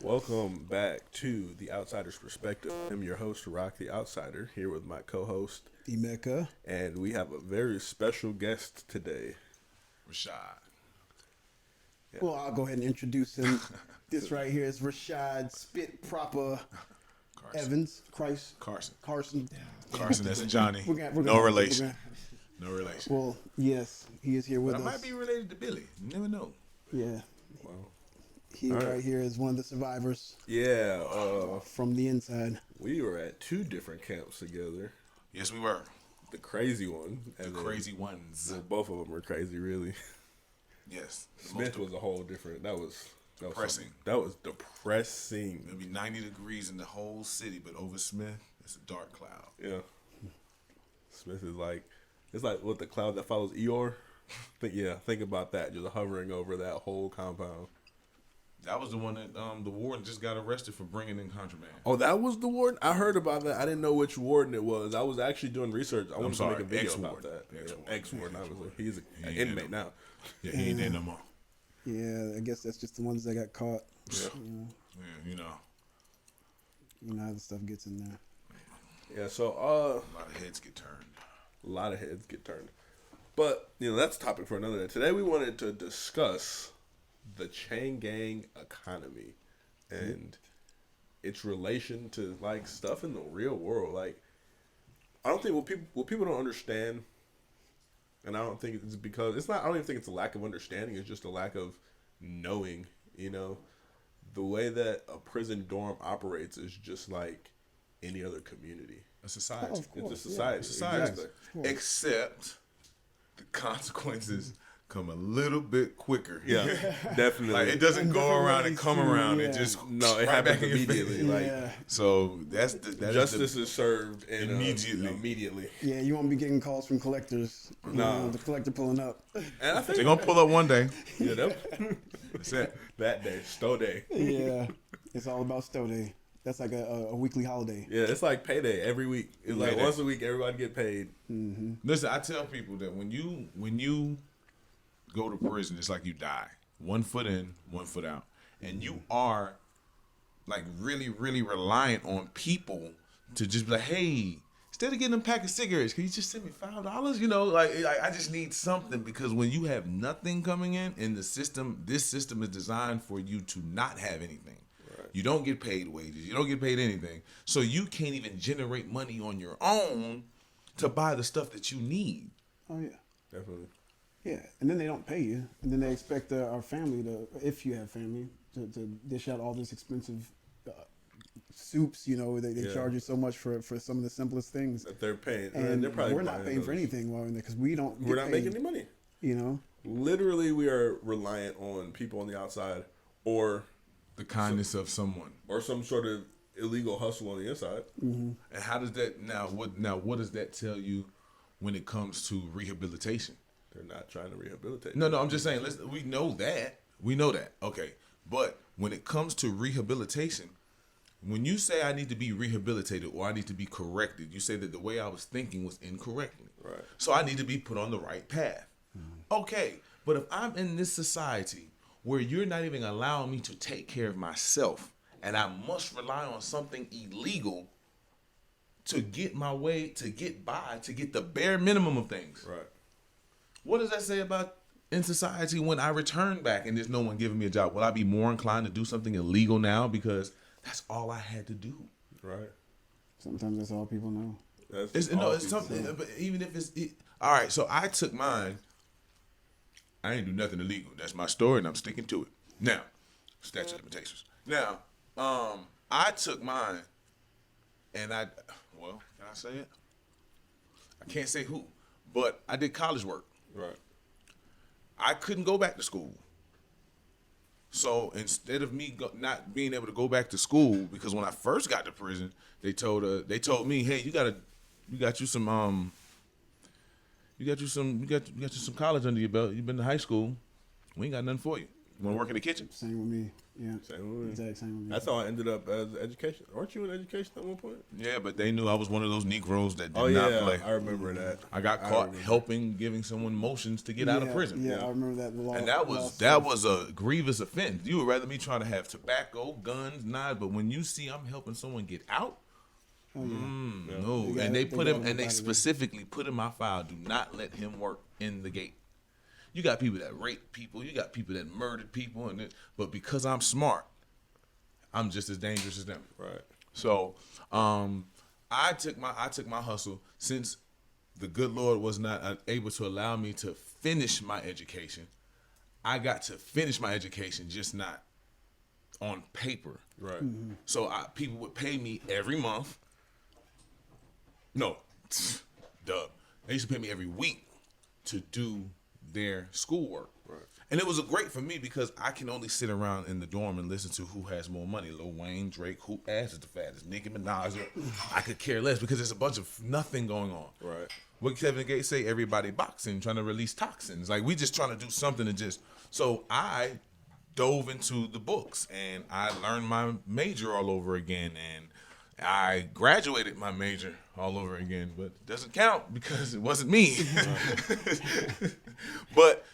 Welcome back to The Outsider's Perspective. I'm your host, Rock the Outsider, here with my co-host, Emeka. and we have a very special guest today. Rashad. Yeah. Well, I'll go ahead and introduce him. This right here is Rashad Spit Propah Evans. Carson. Carson. Carson, that's Johnny. We're No gonna- relation. No relation. Well, yes, he is here with But I us. might be related to Billy. You never know. Yeah. Wow. He All right. right. Here is one of the survivors Yeah, from the inside. we were at two different camps together. Yes, we were. The crazy one. The and then- crazy ones. Well, both of them were crazy, really. Yes. The Smith most- was a whole different. That was Depressing. That was depressing. It'll be 90 degrees in the whole city, but over Smith, it's a dark cloud. Yeah. Smith is like, it's like what the cloud that follows Eeyore. Think about that, just hovering over that whole compound. That was the one that the warden just got arrested for bringing in contraband. Oh, that was the warden? I heard about that. I didn't know which warden it was. I was actually doing research. I wanted to make a video about that. Ex-warden, obviously. He's an inmate now. Yeah, he ain't there no more. Yeah, I guess that's just the ones that got caught. Yeah. Yeah, you know. You know how the stuff gets in there. Yeah, so A lot of heads get turned. a lot of heads get turned. But, that's a topic for another day. Today we wanted to discuss the chain gang economy and its relation to like stuff in the real world. Like, I don't think what people don't understand, and I don't think it's because it's not. I don't even think it's a lack of understanding. It's just a lack of knowing. The way that a prison dorm operates is just like any other community. A society. Oh, of course, It's a society. Society. Exactly. Except the consequences come a little bit quicker. Yeah, definitely. Like it doesn't go around and come around. It Yeah. just No, it right happens back in your immediately. face. Like Yeah. So that justice is served and Immediately. Immediately. Yeah, you won't be getting calls from collectors. No. The collector pulling up. And I think they're gonna pull up one day. That's it. That day, Stow Day. Yeah, it's all about Stow Day. That's like a weekly holiday. Yeah, it's like payday every week. It's like Payday. once a week, everybody get paid. Listen, I tell people that when you go to prison, it's like you die. 1 foot in, 1 foot out. And you are like really, really reliant on people to just be like, hey, instead of getting a pack of cigarettes, can you just send me $5? Like I just need something, because when you have nothing coming in the system, this system is designed for you to not have anything. Right. You don't get paid wages. You don't get paid anything. So you can't even generate money on your own to buy the stuff that you need. Oh yeah. Definitely. Yeah, and then they don't pay you, and then they expect our family to, if you have family, to dish out all this expensive soups. They charge you so much for some of the simplest things, That they're paying. and they're probably we're not buying paying for those. anything while we're in there because we don't. We're get not paid, making any money. You know. Literally, we are reliant on people on the outside or The kindness of someone. some sort of illegal hustle on the inside. And how does that what does that tell you when it comes to rehabilitation? They're not trying to rehabilitate. No, I'm just saying, we know that. We know that. Okay. But when it comes to rehabilitation, when you say I need to be rehabilitated or I need to be corrected, you say that the way I was thinking was incorrectly. Right. So I need to be put on the right path. Okay. But if I'm in this society where you're not even allowing me to take care of myself and I must rely on something illegal to get my way, to get by, to get the bare minimum of things. Right. What does that say about in society when I return back and there's no one giving me a job? Will I be more inclined to do something illegal now because that's all I had to do? Right. Sometimes that's all people know. That's It's all people something. say. But even if all right, so I took mine. I ain't do nothing illegal. That's my story, and I'm sticking to it. Now, statute of limitations. Now, I took mine, and can I say it? I can't say who, but I did college work. Right. I couldn't go back to school. So instead of me not being able to go back to school, because when I first got to prison, they told me, hey, you got you some college under your belt. You've been to high school. We ain't got nothing for you. Want to work in the kitchen? Same with me. Yeah. Same with me. Exact same with me. That's how I ended up as education. Weren't you in education at one point? Yeah, but they knew I was one of those Negroes that did Oh not yeah, play. I remember that. I got caught helping giving someone motions to get out of prison. Yeah, I remember that. The law, And that was a grievous offense. You would rather me trying to have tobacco, guns, knives, but when you see I'm helping someone get out, no. And they put him, and they specifically put in my file, do not let him work in the gate. You got people that rape people, you got people that murdered people, but because I'm smart, I'm just as dangerous as them. Right. So, I took my hustle since the good Lord was not able to allow me to finish my education. I got to finish my education, just not on paper. Right. Mm-hmm. So people would pay me every month. No, duh. They used to pay me every week to do their schoolwork. Right. And it was great for me because I can only sit around in the dorm and listen to who has more money. Lil Wayne, Drake, who ass is the fattest, Nicki Minaj. I could care less because there's a bunch of nothing going on. Right. What Kevin Gates say, everybody boxing, trying to release toxins. Like, we just trying to do something to just... So I dove into the books and I learned my major all over again, and I graduated my major all over again, but it doesn't count because it wasn't me. But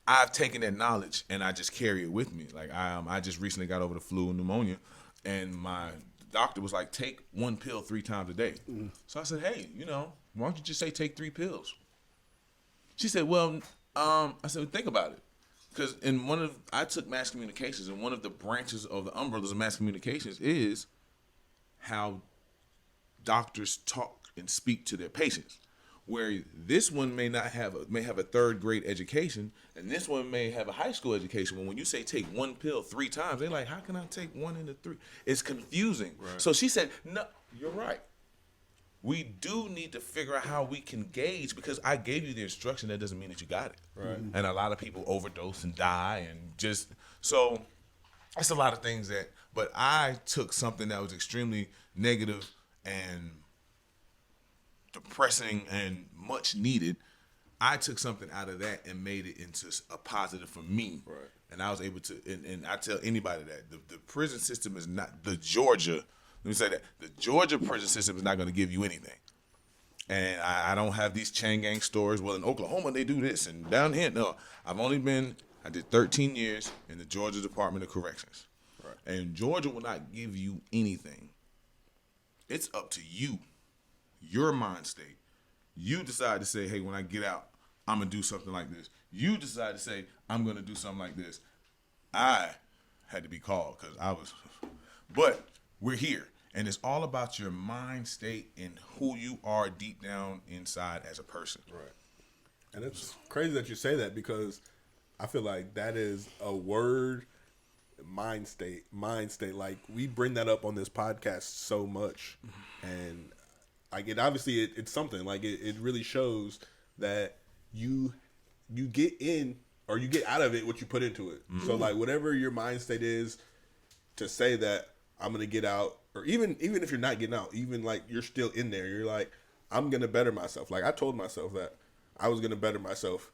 I've taken that knowledge and I just carry it with me. Like, I just recently got over the flu and pneumonia, and my doctor was like, take one pill 3 times a day. So I said, hey, why don't you just say take 3 pills? She said, well, I said, think about it. Because I took mass communications, and one of the branches of the umbrellas of mass communications is how doctors talk and speak to their patients. Where this one may have a 3rd grade education, and this one may have a high school education. But when you say take 1 pill 3 times, they're like, how can I take 1 into 3? It's confusing. Right. So she said, no, you're right. We do need to figure out how we can gauge, because I gave you the instruction. That doesn't mean that you got it. Right. And a lot of people overdose and die, and just so that's a lot of things but I took something that was extremely negative and depressing and much needed. I took something out of that and made it into a positive for me. Right. And I was able to, and I tell anybody that the prison system is not the Georgia. Let me say that the Georgia prison system is not going to give you anything. And I don't have these chain gang stories. Well, in Oklahoma, they do this. And down here, no. I did 13 years in the Georgia Department of Corrections. Right. And Georgia will not give you anything. It's up to you, your mind state. You decide to say, hey, when I get out, I'm going to do something like this. You decide to say, I'm going to do something like this. I had to be called because I was... But we're here. And it's all about your mind state and who you are deep down inside as a person. Right. And it's crazy that you say that, because I feel like that is a word, mind state. Like, we bring that up on this podcast so much. And like, it's something. Like, it really shows that you get in or you get out of it what you put into it. Mm-hmm. So like, whatever your mind state is, to say that I'm going to get out, or even if you're not getting out, even like you're still in there, you're like, I'm going to better myself. Like, I told myself that I was going to better myself.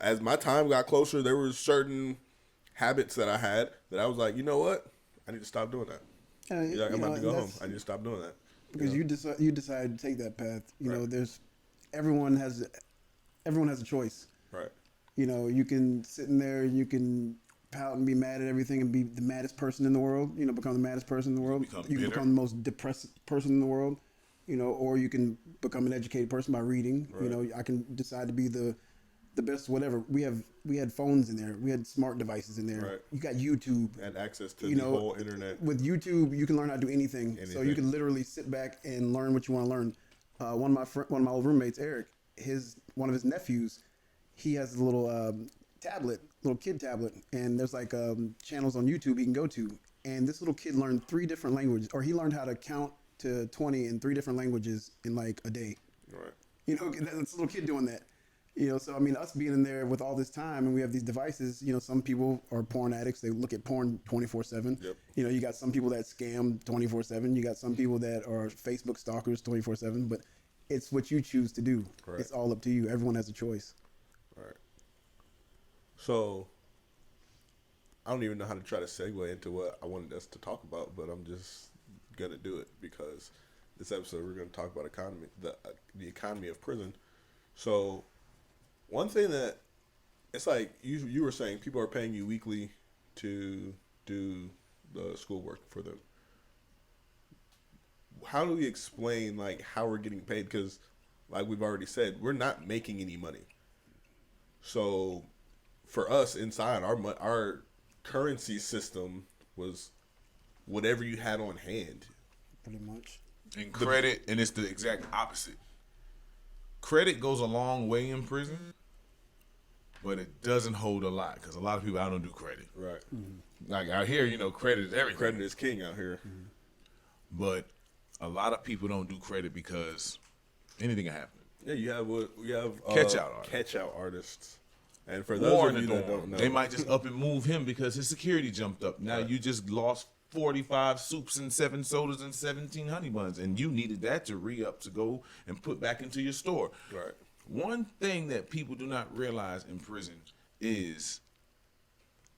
As my time got closer, there were certain habits that I had that I was like, you know what? I need to stop doing that. I'm about to go home. I need to stop doing that. Because you decide to take that path. You know, everyone has a choice. Right. You can sit in there, you can pout and be mad at everything and be the maddest person in the world, become the maddest person in the world. You can become the most depressed person in the world, or you can become an educated person by reading. Right. I can decide to be the best whatever. We had phones in there. We had smart devices in there. Right. You got YouTube. And access to the whole internet. With YouTube, you can learn how to do anything. So you can literally sit back and learn what you want to learn. One of my old roommates, Eric, one of his nephews, he has a little little kid tablet, and there's like channels on YouTube he can go to. And this little kid learned 3 different languages, or he learned how to count to 20 in 3 different languages in like a day. Right. That's a little kid doing that. So I mean, us being in there with all this time, and we have these devices. Some people are porn addicts; they look at porn 24/7. Yep. You got some people that scam 24/7. You got some people that are Facebook stalkers 24/7. But it's what you choose to do. Right. It's all up to you. Everyone has a choice. Right. So, I don't even know how to try to segue into what I wanted us to talk about, but I'm just gonna do it because this episode we're gonna talk about the economy of prison. So one thing that it's like you were saying, people are paying you weekly to do the schoolwork for them. How do we explain like how we're getting paid? Because like we've already said, we're not making any money. So for us inside our currency system was whatever you had on hand. Pretty much. And credit, and it's the exact opposite. Credit goes a long way in prison, but it doesn't hold a lot because a lot of people out don't do credit. Right. Mm-hmm. Like out here, credit is everything. Credit is king out here. Mm-hmm. But a lot of people don't do credit because anything can happen. Yeah, you have catch out artists. And for those of you that don't know, they might just up and move him because his security jumped up. Now you just lost 45 soups and 7 sodas and 17 honey buns, and you needed that to re-up to go and put back into your store. Right. One thing that people do not realize in prison is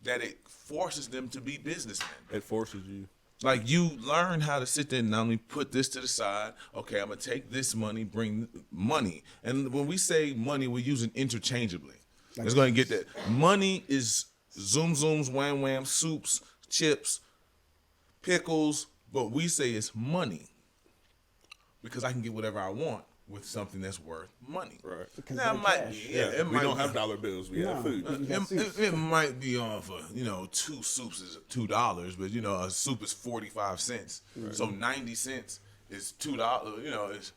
that it forces them to be businessmen. It forces you. Like you learn how to sit there and not only put this to the side. Okay, I'm gonna take this money, bring money, and when we say money, we're using interchangeably. It's going to get that. Money is zoom zooms, wham wham, soups, chips, pickles, but we say it's money because I can get whatever I want with something that's worth money. Right. Because Now, We don't have dollar bills. We have food. It might be on for 2 soups is $2, but a soup is 45 cents, so 90 cents is $2.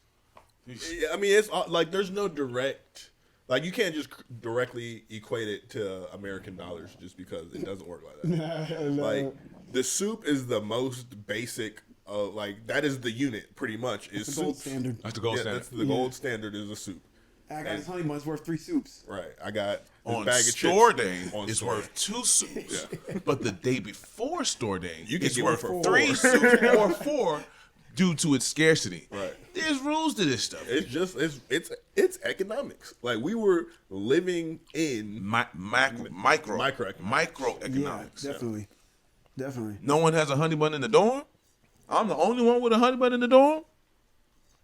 Yeah, I mean, it's like there's no direct. Like, you can't just directly equate it to American dollars just because it doesn't work like that. No. Like, the soup is the most basic of, like, that is the unit, pretty much, is It's the gold soup. standard. That's the gold standard. That's the gold standard is a soup. I got this honey bun's worth 3 soups. Right. I got this On bag of store chips day, on it's store. worth 2 soups. But the day before store day, You can it's get worth one for 3 4. soups or 4 due to its scarcity. Right. There's rules to this stuff. It's just it's economics. Like, we were living in microeconomics. Yeah, definitely. No one has a honey bun in the dorm. I'm the only one with a honey bun in the dorm.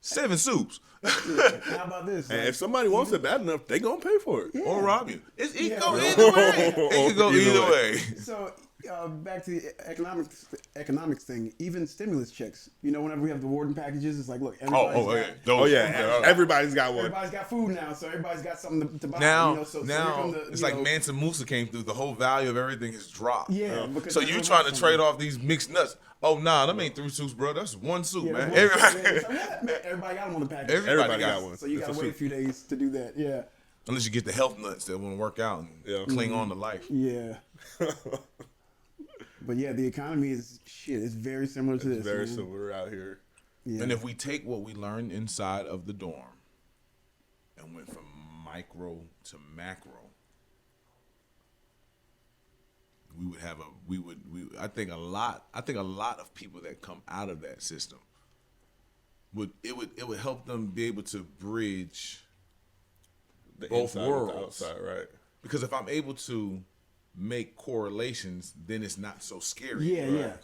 7 soups. How about this? and if somebody wants it bad enough, they gonna pay for it. Or rob you. It can Yeah. go either way. It can go Either either way. way. So back to the economics thing. Even stimulus checks. Whenever we have the warden packages, it's like, look, Everybody's got one. everybody's got food now, so everybody's got something to buy. Now, so now here come the, it's like Mansa Musa came through. The whole value of everything has dropped. Yeah, because So you everyone trying to wants trade something. off these mixed nuts? Oh nah, that ain't 3 soups, bro. That's 1 soup, Yeah, man. that's one- Everybody, yeah, so what? Everybody got them on the package. everybody got one. So you It's gotta a wait a soup. few days to do that. Yeah. Unless you get the health nuts that want to work out and cling on to life. Yeah. But yeah, the economy is shit. It's very similar to this. Very man. similar out here. Yeah. And if we take what we learned inside of the dorm and went from micro to macro, we would have I think a lot of people that come out of that system would help them be able to bridge The both inside with the worlds. outside, right? Because if I'm able to make correlations, then it's not so scary.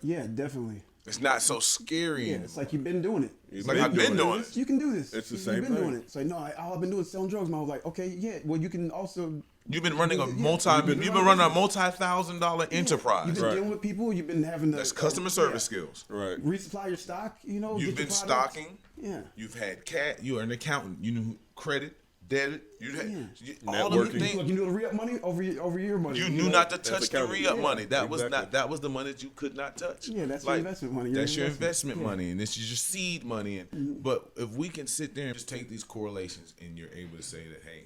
Yeah, definitely. It's not so scary. Yeah, it's like you've been doing it. You've like I've been doing it. You can do this. It's the You've same been thing. doing it. So no, all I've been doing is selling drugs. And I was like, okay, yeah. Well, you can also. You've been running a Yeah, you've been running a multi-$1,000 enterprise. You've been Right. dealing with people. You've been having to. That's customer service skills. Right. Resupply your stock. You've get been your products. stocking. Yeah. You've had you are an accountant. You knew credit, debit. You had all Networking. of the things. Look, you knew the re-up money over your money. You knew not to touch the accounting. re-up Yeah, money. That exactly. was the money that you could not touch. Yeah, that's your investment money. That's your investment money, and this is your seed money. And but if we can sit there and just take these correlations, and you're able to say that, hey,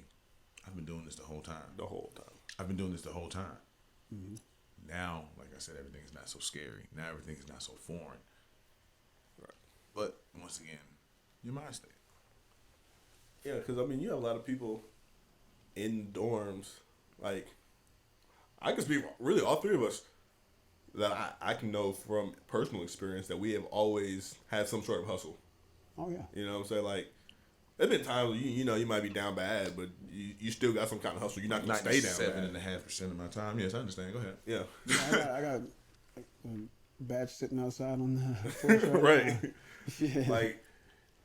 I've been doing this the whole time. The whole time. I've been doing this the whole time. Now, like I said, everything is not so scary. Now everything is not so foreign. Right. But once again, your mind state. Yeah, because, I mean, you have a lot of people in dorms. Like, I can speak, really, all 3 of us, that I can know from personal experience that we have always had some sort of hustle. Oh yeah. You know what I'm saying? Like, There's been times where you might be down bad, but you still got some kind of hustle. You're not gonna stay down bad. 7.5% of my time. Yes, I understand. Go ahead. Yeah. I got a badge sitting outside on the porch Right. Yeah. Like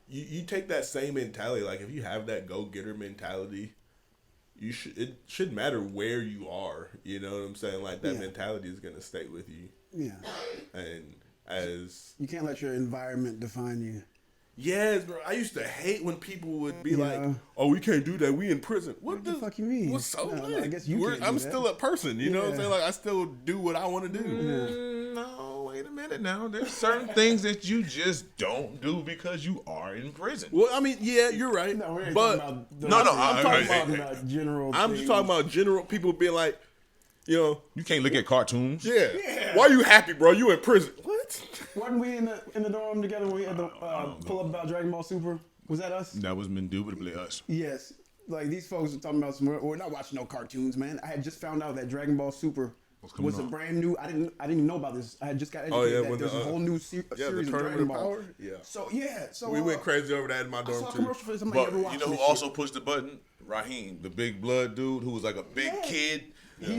you take that same mentality. Like if you have that go getter mentality, it shouldn't matter where you are. You know what I'm saying? Like that mentality is gonna stay with you. Yeah. And as you can't let your environment define you. yes, bro. I used to hate when people would be like, "Oh, we can't do that. We in prison." What the fuck you mean? What's so? I guess you can't do I'm that. still a person. You know what I'm saying? Like I still do what I want to do. No, wait a minute now. There's certain things that you just don't do because you are in prison. Well, I mean, yeah, you're right. No, we ain't but talking about I'm talking about general. I'm just talking about general people being like, you can't look at cartoons. Yeah. Why are you happy, bro? You in prison? What? Wasn't we in the dorm together when we had to pull up about Dragon Ball Super? Was that us? That was indubitably us. Yes. Like these folks are talking about we're not watching no cartoons, man. I had just found out that Dragon Ball Super was a brand new. I didn't even know about this. I had just got educated that there's a whole new series of Dragon Ball. Power? Yeah. So we went crazy over that in my I dorm saw a too. commercial for somebody ever But watched you know who this also pushed the button? Raheem, the big blood dude who was like a big kid. we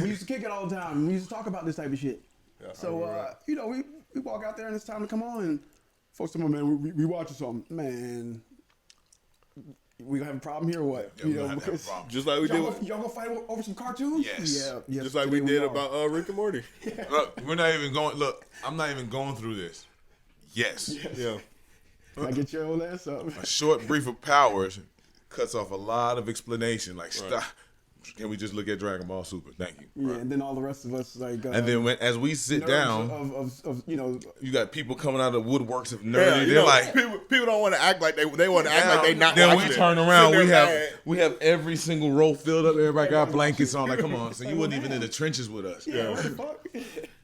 used to kick it all the time. We used to talk about this type of shit. Yeah, So we walk out there and it's time to come on and folks tell me, man, we watching something. Man, we gonna have a problem here or what? Yeah, we gonna have to have a problem. Just like we did. Y'all gonna fight over some cartoons? Yes. Yeah. Just like we did about Rick and Morty. Look, we're not even going. Look, I'm not even going through this. Yes. Yeah. I get your old ass up. A short brief of powers cuts off a lot of explanation. Like, stop. Can we just look at Dragon Ball Super? Thank you. Yeah, and then all the rest of us like. And then as we sit down, of you got people coming out of the woodworks of nerdy. They're like, people don't want to act like they want to act like they not. Then watching we it. turn around, Sit we have every single row filled up. Everybody got blankets on. Like, come on. So you wasn't even in the trenches with us. Yeah. What the fuck?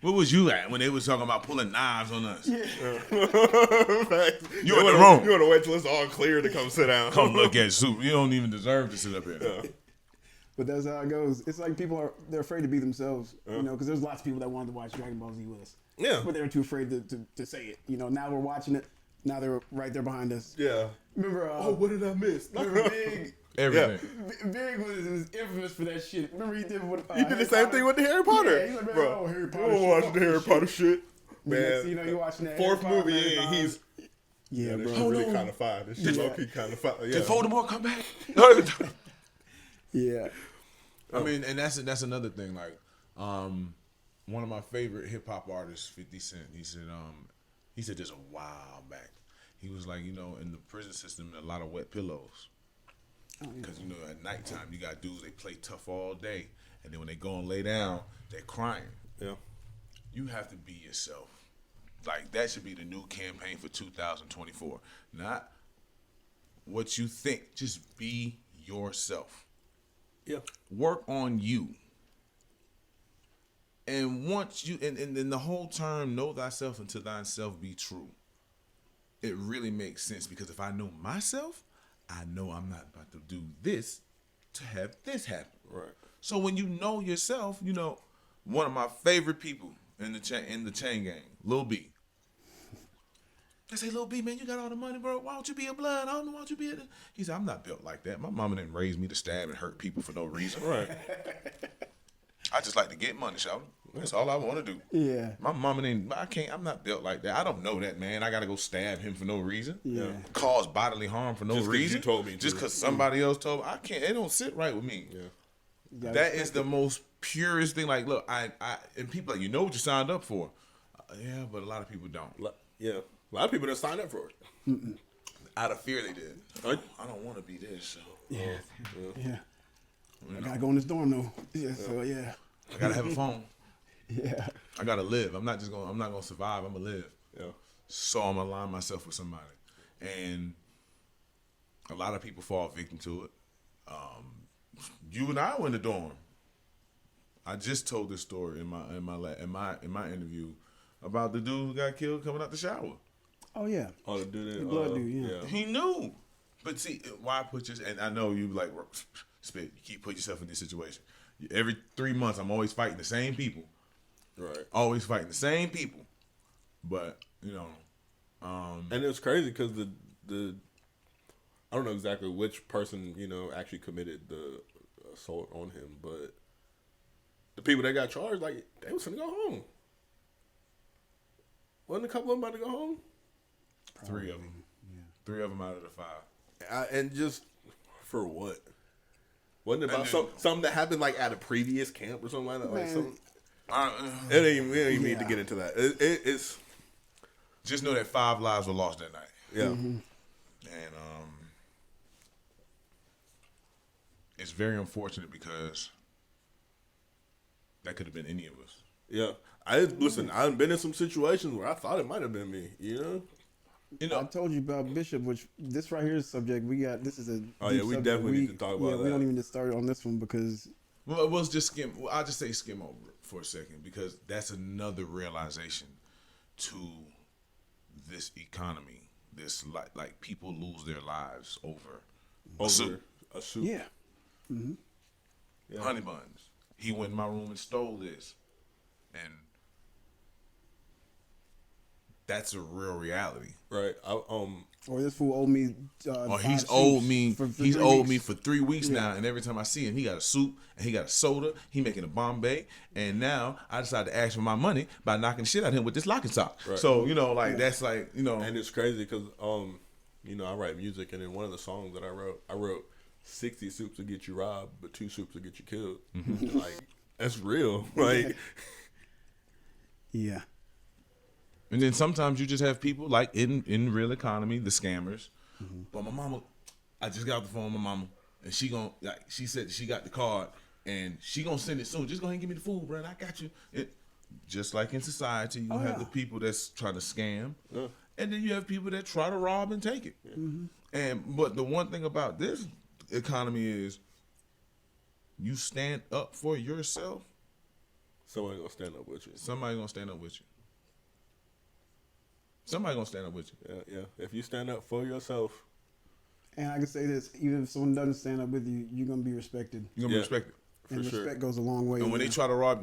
Where was you at when they was talking about pulling knives on us? You You in the room. You want to wait till it's all clear to come sit down. Come look at Soup. You don't even deserve to sit up here. Yeah. But that's how it goes. It's like they're afraid to be themselves, because there's lots of people that wanted to watch Dragon Ball Z with us. Yeah. But they were too afraid to say it. Now we're watching it. Now they're right there behind us. Yeah. Remember? What did I miss? Remember Big? Everything. Big was infamous for that shit. Remember he did what? He did the same thing with the Harry Potter. Yeah, he's like, man, bro. Harry You Potter. don't watch the Harry Potter shit, man. You're watching that Fourth Harry Potter movie, marathon. he's Yeah, this bro. shit really kind of fire. This shit low key kind of fire. Yeah. Did Voldemort come back? Yeah. I mean, and that's another thing. Like, one of my favorite hip hop artists, 50 Cent. He said just a while back. He was like, in the prison system, a lot of wet pillows. Because at nighttime you got dudes, they play tough all day, and then when they go and lay down, they're crying. Yeah. You have to be yourself. Like, that should be the new campaign for 2024. Not what you think. Just be yourself. Yeah. Work on you. And once you, and then the whole term, know thyself and to thyself be true. It really makes sense, because if I know myself, I know I'm not about to do this to have this happen. Right. So when you know yourself, one of my favorite people in the chain gang, Lil B. I say, Lil B, man, you got all the money, bro. Why don't you be a blood? I don't know why don't you be a... He said, I'm not built like that. My mama didn't raise me to stab and hurt people for no reason. Right. I just like to get money, shout. That's all I want to do. Yeah. My mama I'm not built like that. I don't know that, man. I got to go stab him for no reason. Yeah. Cause bodily harm for no Just 'cause reason. you told me to. Just because somebody else told me. I can't. It don't sit right with me. Yeah. That is the most purest thing. Like, look, I and people like, you know what you signed up for. Yeah, but a lot of people don't. Yeah. A lot of people didn't sign up for it. Out of fear, they did. Right. I don't want to be this. So. Yeah. I gotta go in this dorm though. Yeah. So yeah. I gotta have a phone. Yeah. I gotta live. I'm not gonna survive. I'm gonna live. Yeah. So I'm gonna align myself with somebody, and a lot of people fall victim to it. You and I were in the dorm. I just told this story in my interview about the dude who got killed coming out the shower. Oh yeah. Oh, the dude. The blood dude. Yeah. He knew, but see, why put your? And I know you like Spit. You keep putting yourself in this situation. Every 3 months, I'm always fighting the same people. Right. Always fighting the same people, but and it was crazy because the I don't know exactly which person, actually committed the assault on him, but the people that got charged, like, they was gonna go home. Wasn't a couple of them about to go home? Three of them. Yeah. 3 of them out of the 5. And just for what? Wasn't it about something that happened like at a previous camp or something like that? Like something? We don't even need to get into that. It's just know that 5 lives were lost that night. Yeah. And it's very unfortunate because that could have been any of us. Yeah. Listen, I've been in some situations where I thought it might have been me, I told you about Bishop, which this right here is subject. This is a we subject. definitely need to talk about that. We don't even get started on this one because Well, just skim. Well, I'll just say skim over it for a second because that's another realization to this economy. This like people lose their lives over a soup. Yeah. Mm-hmm. Yeah. Honey buns. He went in my room and stole this, and that's a real reality. Right. Or this fool owed me. He's owed me. He's owed me weeks. for 3 weeks now, and every time I see him, he got a soup and he got a soda. He making a Bombay, and now I decided to ask for my money by knocking shit out of him with this lock and stock. Right. So that's like and it's crazy because I write music, and in one of the songs that I wrote 60 soups will get you robbed, but 2 soups will get you killed. Mm-hmm. Like that's real. Like yeah. And then sometimes you just have people like in real economy, the scammers. Mm-hmm. But my mama, I just got off the phone with my mama, and she said she got the card, and she gonna send it soon. Just go ahead and give me the food, bro. I got you. Just like in society, you have the people that's trying to scam, and then you have people that try to rob and take it. Yeah. But the one thing about this economy is, you stand up for yourself. Somebody gonna stand up with you. Somebody gonna stand up with you. Somebody gonna stand up with you. Yeah. If you stand up for yourself. And I can say this: even if someone doesn't stand up with you, you're gonna be respected. You're gonna be respected. And respect goes a long way. And when they try to rob,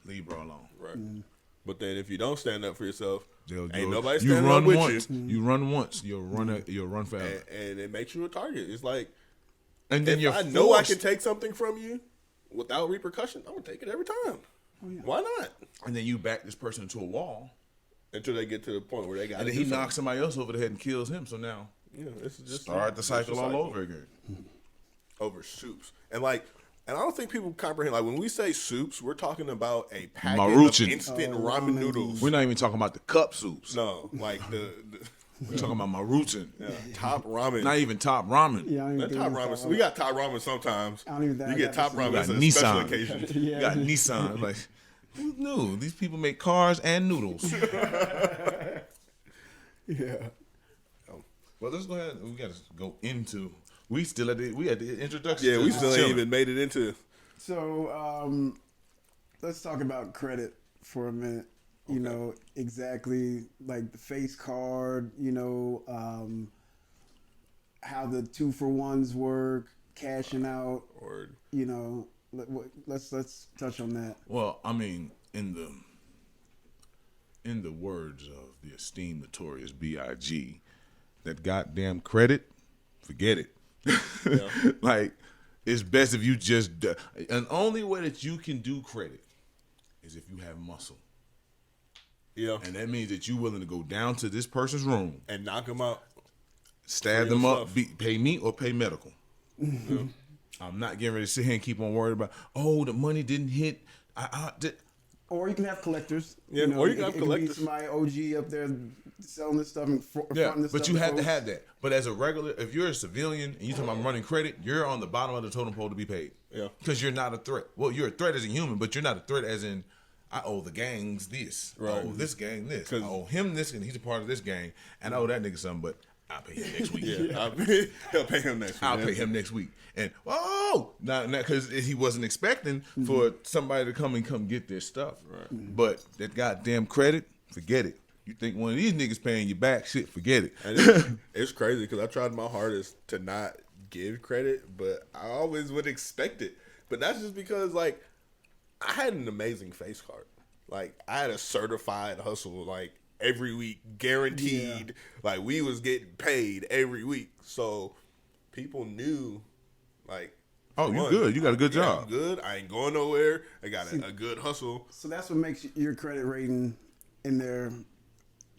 leave bro alone. Right. Mm-hmm. But then if you don't stand up for yourself, ain't you nobody standing run up with once. you. You run once. You'll run forever. And it makes you a target. It's like, and then if I know I can take something from you without repercussion, I'm gonna take it every time. Oh, yeah. Why not? And then you back this person into a wall until they get to the point where they got. And then he knocks somebody else over the head and kills him. So now, this is just start the cycle all over again. Over soups and I don't think people comprehend. Like when we say soups, we're talking about a packet Maruchan. of instant ramen noodles. We're not even talking about the cup soups. No, like we're talking about Maruchan. Yeah, top ramen. Not even top ramen. Yeah, top ramen. We got top ramen sometimes. I don't even think you get top ramen as a Nissan. special occasion. You got Nissan. Like, who knew? These people make cars and noodles. Yeah. Well, let's go ahead. We got to go into. We still at the introduction. Yeah, we still ain't even made it into. So let's talk about credit for a minute. Okay. You know, exactly like the face card, how the 2-for-1s work, cashing out, or let's touch on that. Well, I mean, in the words of the esteemed notorious B.I.G., that goddamn credit, forget it. Yeah. Like, it's best if you just and only way that you can do credit is if you have muscle. Yeah. And that means that you're willing to go down to this person's room and knock them out, stab them up, pay me or pay medical. Yeah. I'm not getting ready to sit here and keep on worried about, the money didn't hit. Or you can have collectors. Yeah, or you can have collectors. It can be somebody OG up there selling this stuff and fronting this stuff. But you have to have that. But as a regular, if you're a civilian and you're talking about running credit, you're on the bottom of the totem pole to be paid. Yeah. Because you're not a threat. Well, you're a threat as a human, but you're not a threat as in, I owe the gangs this. Right. I owe this gang this. I owe him this, and he's a part of this gang. And I owe that nigga something, but I'll pay him next week. He'll pay him next week. I'll pay him next week. And not because he wasn't expecting for somebody to come get their stuff. Right. But that goddamn credit, forget it. You think one of these niggas paying you back? Shit, forget it. And it's crazy because I tried my hardest to not give credit, but I always would expect it. But that's just because I had an amazing face card. Like I had a certified hustle. Every week, guaranteed. Yeah. We was getting paid every week. So people knew, like, oh, you good. You got a good yeah, job. I'm good. I ain't going nowhere. I got a good hustle. So that's what makes your credit rating in there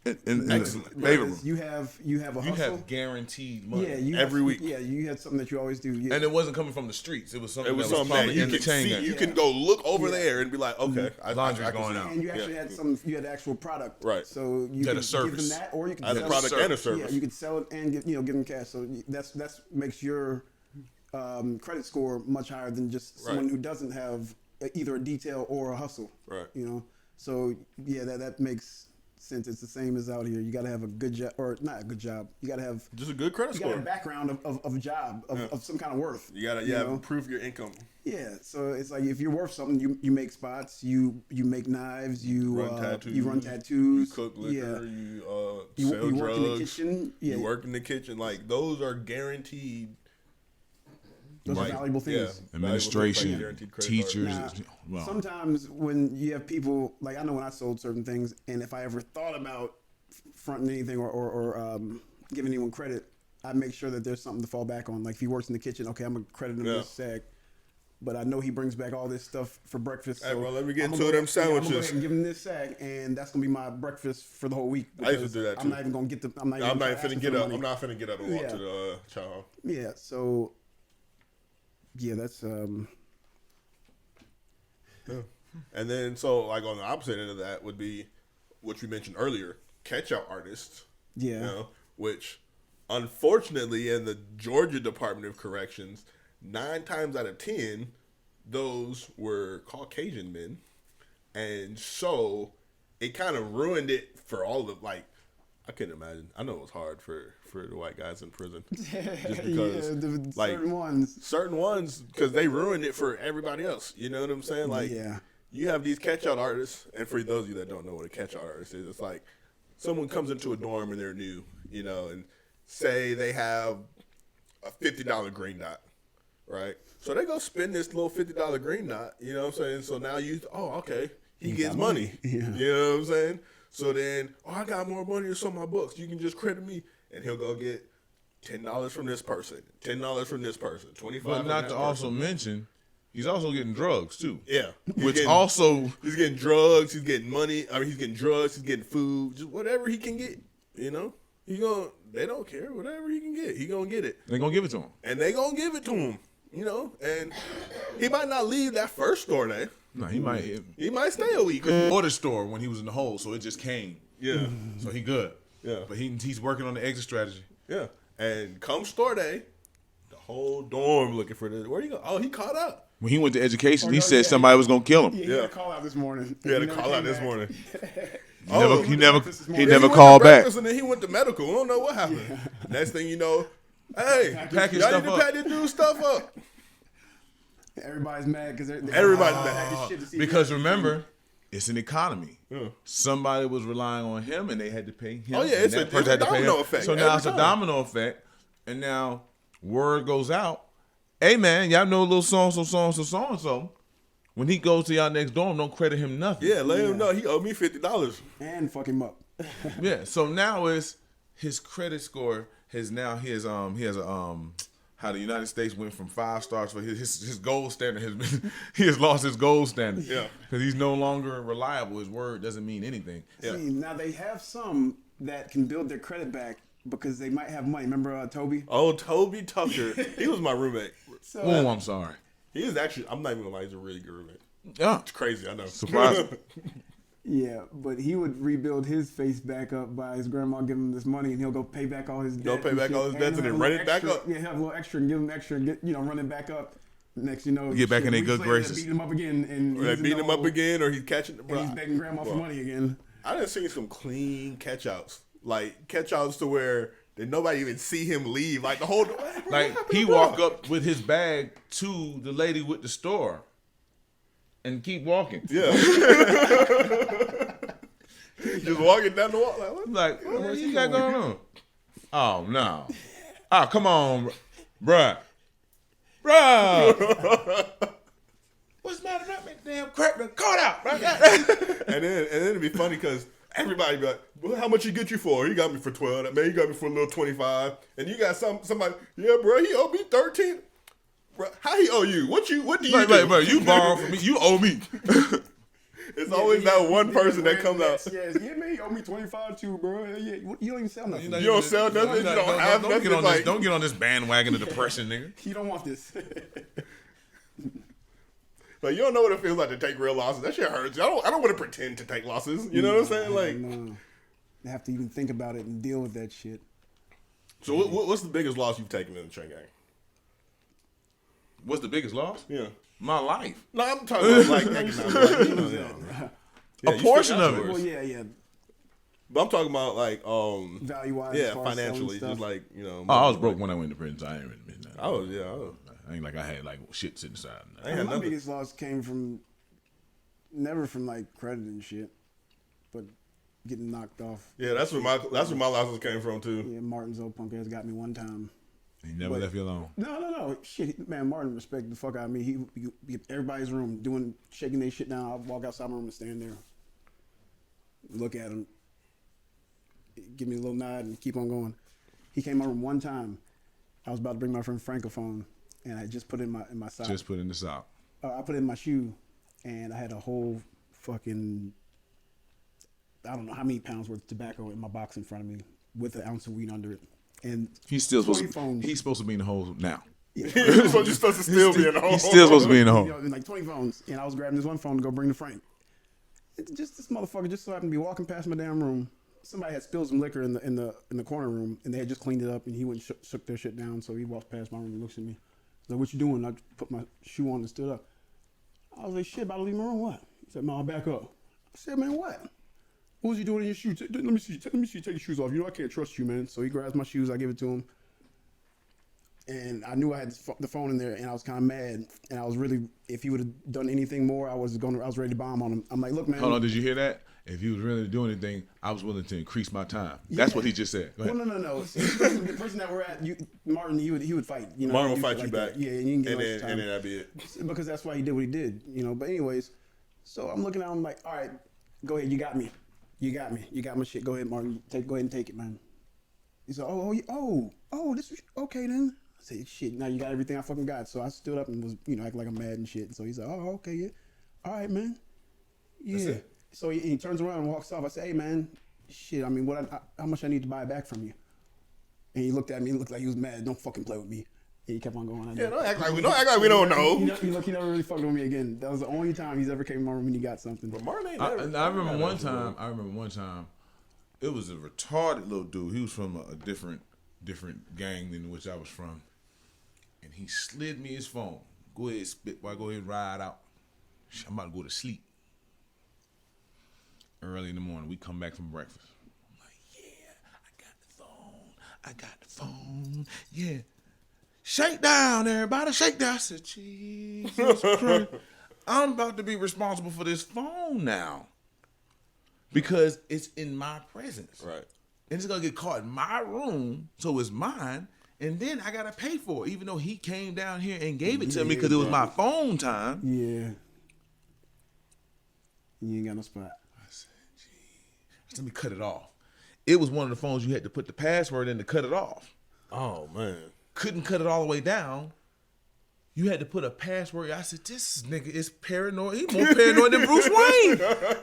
Excellent. because Favorable. you have a You hustle. have guaranteed money. Yeah, you every week. Yeah, you had something that you always do. Yeah. And it wasn't coming from the streets. It was something It was that was something that probably you in the can chain see. gang. You can go look over there and be like, okay, Laundry's I can going see. out. And you actually had you had actual product, Right. So you had a could give service. them that, or you could I had a sell product and a service. Yeah, you could sell it and give them cash. So that's makes your credit score much higher than just someone Right. who doesn't have either a detail or a hustle. Right. You know, so yeah, that makes sense. It's the same as out here. You got to have a good job, or not a good job. You got to have Just a good credit you got to score. have a background of a job of some kind of worth. You gotta know? prove your income. Yeah, so it's like if you're worth something, you make spots, you make knives, you Run tattoos. you run tattoos, You cook liquor. yeah. You sell you drugs. work in the kitchen. Yeah, You work in the kitchen. Like those are guaranteed. those Right. are valuable things. Yeah. Valuable things, like Administration, guaranteed credit card. teachers. Now, Well, sometimes when you have people like I know when I sold certain things, and if I ever thought about fronting anything or giving anyone credit, I make sure that there's something to fall back on. Like if he works in the kitchen, okay, I'm gonna credit him Yeah. this sack. But I know he brings back all this stuff for breakfast. Hey, so bro, let me get I'm into gonna them go- yeah, I'm gonna go sandwiches. ahead and give him this sack, and that's gonna be my breakfast for the whole week. I used to because do that, I'm too. not even gonna get the. I'm not I'm even not gonna finna ask him get for the up. money. I'm not finna get up and walk Yeah. to the chow hall. Yeah. So. Yeah, that's And then, so like on the opposite end of that would be, which we mentioned earlier, catch-out artists. yeah. You know, which unfortunately in the Georgia Department of Corrections, 9 times out of 10, those were Caucasian men, and so it kind of ruined it for all the like. I couldn't imagine. I know it was hard for the white guys in prison, just because like certain ones because they ruined it for everybody else. You know what I'm saying? Like, Yeah. you have these catch-out artists, and for those of you that don't know what a catch-out artist is, it's like someone comes into a dorm and they're new, you know, and say they have a $50 green dot, right? So they go spend this little $50 green dot, you know what I'm saying? So now okay, he gets money. Yeah. You know what I'm saying? So then, I got more money to sell my books. You can just credit me. And he'll go get $10 from this person, $10 from this person, $25 but from not that to person. also mention, he's also getting drugs too. Yeah. Which also, He's getting drugs. He's getting money. I mean, he's getting drugs. He's getting food. Just whatever he can get. You know, they don't care. Whatever he can get, he gonna get it, they're gonna give it to him. and they gonna give it to him. You know, and he might not leave that first store day. No, he might. He might stay a week. Or the store when he was in the hole, so it just came. Yeah, So he good. Yeah. But he's working on the exit strategy. yeah. And come store day, the whole dorm looking for this. Where you go? Oh, he caught up. When he went to education, Oh, he no, said yeah. somebody was gonna kill him. Yeah, he had a call out this morning. He had to never call out came this back. morning. He never Yeah, never he called went to back. breakfast and then he went to medical. We don't know what happened. Next thing you know, hey, Package y'all stuff need to up. pack this dude's stuff up. Everybody's mad because Everybody's mad. Because remember, it's an economy. Yeah. Somebody was relying on him, and they had to pay him. Oh, yeah, and it's that a person had to pay domino him. effect So now every it's a time. domino effect, and now word goes out. Hey man, y'all know a little so and so. When he goes to y'all next dorm, don't credit him nothing. Yeah, let him know he owed me $50. and fuck him up. Yeah. So now it's his credit score has now he has a how the United States went from 5 stars for his gold standard has been he has lost his gold standard. Yeah. Because he's no longer reliable. His word doesn't mean anything. Yeah. See, now they have some that can build their credit back because they might have money. Remember Toby? Oh, Toby Tucker. He was my roommate. So, Oh, I'm sorry. He is actually, I'm not even gonna lie, he's a really good roommate. Yeah. It's crazy, I know. Surprising. yeah, but he would rebuild his face back up by his grandma giving him this money, and he'll go pay back all his debt. Go pay back all his debts and he'll then have run a it little back extra- up. Yeah, he'll have a little extra and give him extra and get, run it back up. Next, you know, Get back in their weeks good later, graces. Beat him up again, and Or they he's in beat the him up hole, again, or he's catching. and he's begging grandma for money again. I done seen some clean catch-outs. Like, catch-outs to where did nobody even see him leave. Like, the whole... Like he walk up with his bag to the lady with the store and keep walking. Yeah. Just walking down the wall. Like, what? Like, what you got going on? Oh no. Oh, come on, bruh. What's the matter about me? Damn crap done caught out. Right? And then it'd be funny because, everybody be like, well, how much he get you for? He got me for 12. That man, he got me for a little 25. And you got somebody, yeah, bro, he owed me 13. Bro, how he owe you? What do you do? Bro, you borrow from me. You owe me. It's always that one person that comes out. Yeah, man, you owe me 25 too, bro. Yeah, you don't even sell nothing. You don't sell nothing. You don't have nothing. Don't get on this bandwagon of depression, nigga. You don't want this. Like, you don't know what it feels like to take real losses. That shit hurts. I don't want to pretend to take losses. You know what I'm saying? Like, no. I have to even think about it and deal with that shit. So what's the biggest loss you've taken in the chain gang? What's the biggest loss? Yeah. My life. No, I'm talking about like economic. A portion of it. Well, yeah. But I'm talking about like Value-wise. yeah, financially, just like I was broke when I went to prison, so I ain't really been that. I ain't like I had like shit sitting aside. My biggest loss came from never from like credit and shit, but getting knocked off. Yeah, that's where my losses came from too. Yeah, Martin's old punk ass got me one time. He never left you alone. No. Shit, man, Martin respected the fuck out of me. He get everybody's room shaking their shit down. I'll walk outside my room and stand there, look at him, give me a little nod, and keep on going. He came in my room one time. I was about to bring my friend Francophone, and I just put it in my sock. Just put in the sock. I put it in my shoe, and I had a whole fucking, I don't know how many pounds worth of tobacco in my box in front of me with an ounce of weed under it. And he's still supposed to be in the hole now. Yeah. You're supposed to still be in the hole. He's still supposed to be in the hole. Like 20 phones, and I was grabbing this one phone to go bring to Frank. Just this motherfucker just so happened to be walking past my damn room. Somebody had spilled some liquor in the corner room, and they had just cleaned it up, and he went and shook their shit down. So he walks past my room and looks at me. He's like, "What you doing?" I put my shoe on and stood up. I was like, "Shit, about to leave my room. What?" He said, "Man, I'll back up." I said, "Man, what? What was you doing in your shoes? Let me see. Take your shoes off. You know I can't trust you, man." So he grabs my shoes. I give it to him. And I knew I had the phone in there, and I was kind of mad. And I was really, if he would have done anything more, I was ready to bomb on him. I'm like, "Look, man." Hold on, did you hear that? If he was really doing anything, I was willing to increase my time. Yeah. That's what he just said. Go ahead. Well, no. The person that we're at, Martin, he would fight. You know, Martin would fight you back. Yeah, and you can get and then that'd be it. Because that's why he did what he did. But anyways, so I'm looking at him like, "All right, go ahead. You got me. You got my shit. Go ahead, Martin. Go ahead and take it, man." He said, "Oh, this was okay then." I said, "Shit, now you got everything I fucking got." So I stood up and was, acting like I'm mad and shit. And so he said, "Oh, okay, yeah. All right, man. Yeah." So he turns around and walks off. I said, "Hey, man, shit, I mean, how much I need to buy it back from you?" And he looked at me and looked like he was mad. "Don't fucking play with me." And he kept on going. Yeah, don't act like we don't know. He never really fucked with me again. That was the only time he's ever came in my room when he got something. But Martin ain't I remember one time, it was a retarded little dude. He was from a different gang than which I was from. And he slid me his phone. "Go ahead, Spit. Boy, go ahead and ride out. I'm about to go to sleep." Early in the morning, we come back from breakfast. I'm like, "Yeah, I got the phone. Yeah. Shake down, everybody. Shake down." I said, "Jesus Christ. I'm about to be responsible for this phone now. Because it's in my presence. Right. And it's going to get caught in my room, so it's mine. And then I got to pay for it, even though he came down here and gave it to me because it was my phone time." Yeah. You ain't got no spot. I said, "Gee, let me cut it off." It was one of the phones you had to put the password in to cut it off. Oh, man. Couldn't cut it all the way down. You had to put a password. I said, "This nigga is paranoid. He more paranoid than Bruce Wayne."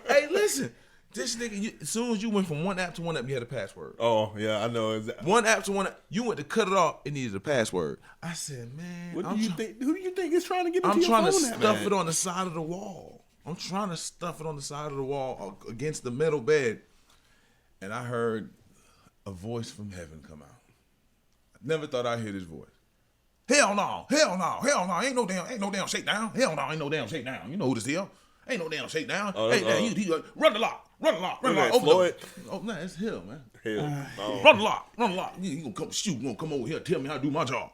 Hey, listen. This nigga, as soon as you went from one app to one app, you had a password. Oh, yeah, I know. One app to one app, you went to cut it off, it needed a password. I said, "Man, who do you think is trying to get into your phone? I'm trying to stuff it on the side of the wall. I'm trying to stuff it on the side of the wall against the metal bed." And I heard a voice from heaven come out. I never thought I'd hear this voice. Hell no. Ain't no damn shakedown. Hell no, ain't no damn shakedown. You know who this is. Ain't no damn shakedown. Hey, he run the lock. Open Floyd? Oh, no, it's Hill, man. Hill. Run the lock. You gonna come shoot, you gonna come over here and tell me how to do my job.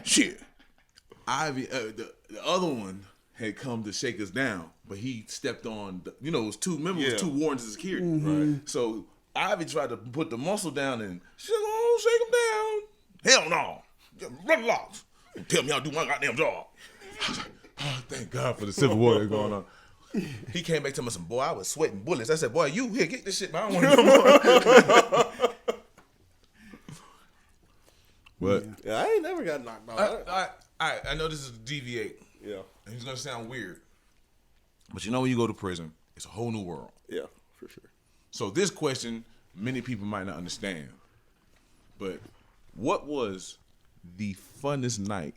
Shit. Ivy, the other one had come to shake us down, but he stepped on, it was two wardens of security. Mm-hmm. Right. So Ivy tried to put the muscle down and shake him down. Hell no. Run the locks. Tell me how to do my goddamn job. I was like, oh, thank God for the civil war that's going on. He came back to me, boy, I was sweating bullets. I said, boy, you here, get this shit, man. I don't want to no more. But Yeah, I ain't never got knocked out. I know this is a deviate. Yeah. And it's gonna sound weird. But you know when you go to prison, it's a whole new world. Yeah, for sure. So this question, many people might not understand. But what was the funnest night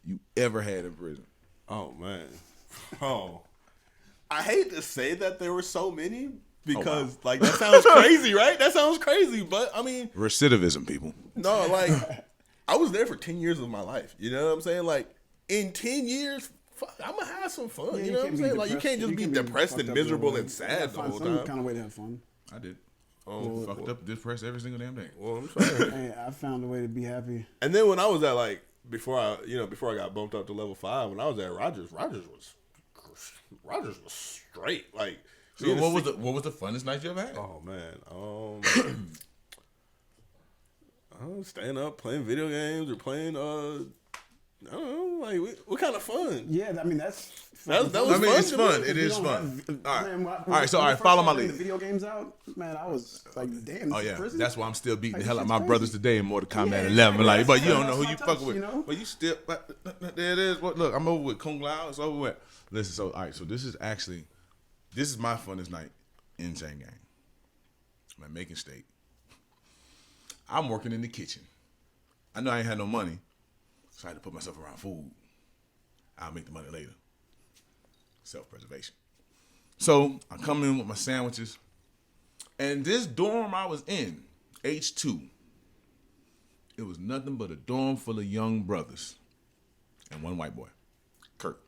you ever had in prison? Oh man. Oh. I hate to say that there were so many because like that sounds crazy, right? That sounds crazy, but I mean Recidivism, people. no, like I was there for 10 years of my life. You know what I'm saying? Like in 10 years, fuck, I'm gonna have some fun. Yeah, you know what I'm saying? Like you can't just be depressed fucked and up miserable way. and You sad gotta the find whole some time. kind of way to have fun. I did. Oh, Fucked up, depressed every single damn day. well, I'm sorry. Hey, I found a way to be happy. And then when I was at like before I got bumped up to level 5, when I was at Rogers was straight. Like So what was the funnest night you ever had? oh man, I was staying up playing video games or playing I don't know, like what kind of fun? Yeah, I mean that's. That was I mean, fun it's to fun. me. It is You fun. don't All right. man, All right, so, all right, follow my lead. The video games out, man. I was like, damn. Oh This yeah, is prison? that's why I'm still beating Like, the hell out of this my shit's brothers crazy. today in Mortal Kombat Yeah, 11. Like, but you don't know that's who my you touch, fucking with. you know? But you still, there it is. What? Look, I'm over with Kung Lao. It's over with. Listen, so all right, so this is my funnest night in Chain Gang. I'm at Macon State. I'm working in the kitchen. I know I ain't had no money, so I had to put myself around food. I'll make the money later. Self-preservation. So I come in with my sandwiches, and this dorm I was in, H2, it was nothing but a dorm full of young brothers and one white boy, Kurt.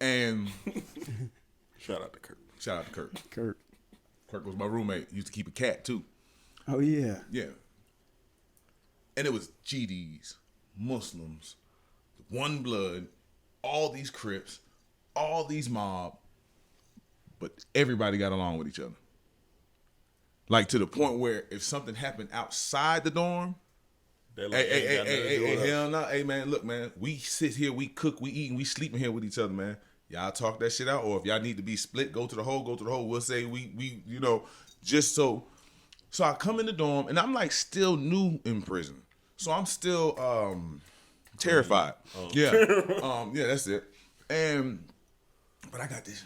And Shout out to Kurt. shout out to Kurt. Kurt. Kurt was my roommate. He used to keep a cat too. Oh yeah. Yeah. And it was GDs, Muslims, one blood, all these Crips, all these mob, but everybody got along with each other. Like to the point where if something happened outside the dorm, Like, hey, hell no. Hey man, look man, we sit here, we cook, we eat, and we sleep in here with each other, man. Y'all talk that shit out, or if y'all need to be split, go to the hole. We'll say we just so I come in the dorm and I'm like still new in prison. So I'm still terrified. Oh. Yeah. Yeah, that's it. But I got this,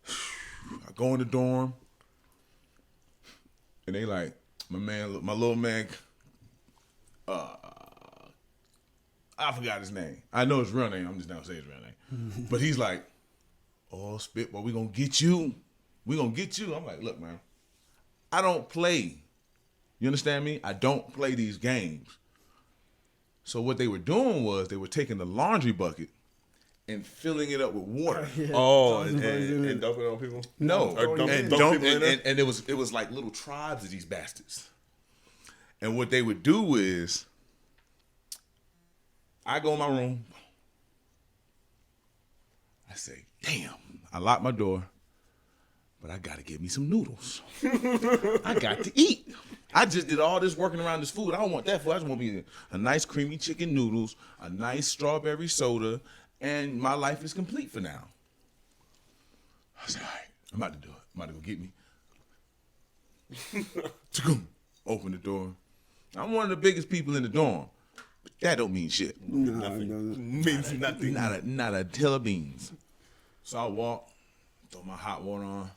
I go in the dorm and they like, my little man, I forgot his name. I know his real name. I'm just not gonna say his real name. But he's like, oh, Spit, boy, we gonna get you. We gonna get you. I'm like, look, man, I don't play. You understand me? I don't play these games. So what they were doing was they were taking the laundry bucket and filling it up with water. Yeah. Oh, and dumping it on people? No, Or dump and people in there? and it was like little tribes of these bastards. And what they would do is, I go in my room. I say, damn, I lock my door, but I gotta get me some noodles. I got to eat. I just did all this working around this food. I don't want that food. I just want me a nice creamy chicken noodles, a nice strawberry soda, and my life is complete for now. I said, all right, I'm about to do it. I'm about to go get me. Open the door. I'm one of the biggest people in the dorm. But that don't mean shit. Nothing. Means nothing. Not a hill of beans. So I walk, throw my hot water on,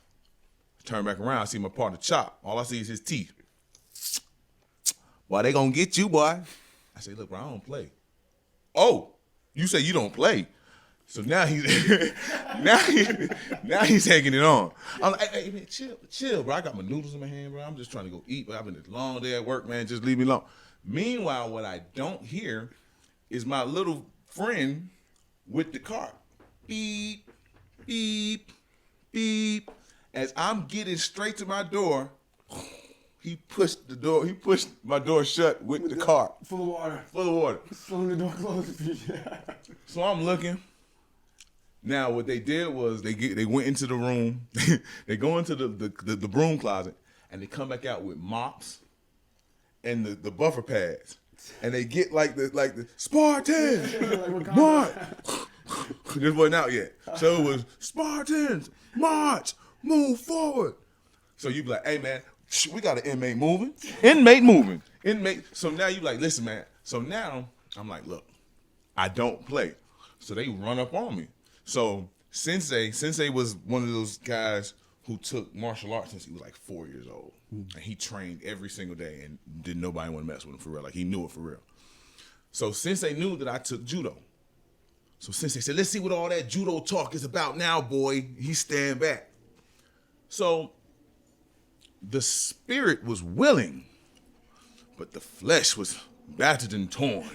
turn back around, I see my partner Chop. All I see is his teeth. Boy, they gonna get you, boy. I say, look, bro, I don't play. Oh, you say you don't play. So now he's now he's taking it on. I'm like, hey man, chill, bro. I got my noodles in my hand, bro. I'm just trying to go eat, but I've been a long day at work, man. Just leave me alone. Meanwhile, what I don't hear is my little friend with the cart. Beep, beep, beep. As I'm getting straight to my door, he pushed my door shut with the cart. Full of water. Full of water. Slowing the door closed. So I'm looking. Now what they did was they went into the room. They go into the broom closet and they come back out with mops and the buffer pads. And they get like the Spartan, Mark, This wasn't out yet. So it was Spartans, march, move forward. So you be like, hey man, we got an inmate moving. Inmate. So now you like, listen man. So now I'm like, look, I don't play. So they run up on me. So Sensei was one of those guys who took martial arts since he was like 4 years old. And he trained every single day and didn't nobody want to mess with him for real. Like he knew it for real. So Sensei knew that I took judo. So Sensei said, let's see what all that judo talk is about now, boy. He stand back. So the spirit was willing, but the flesh was battered and torn.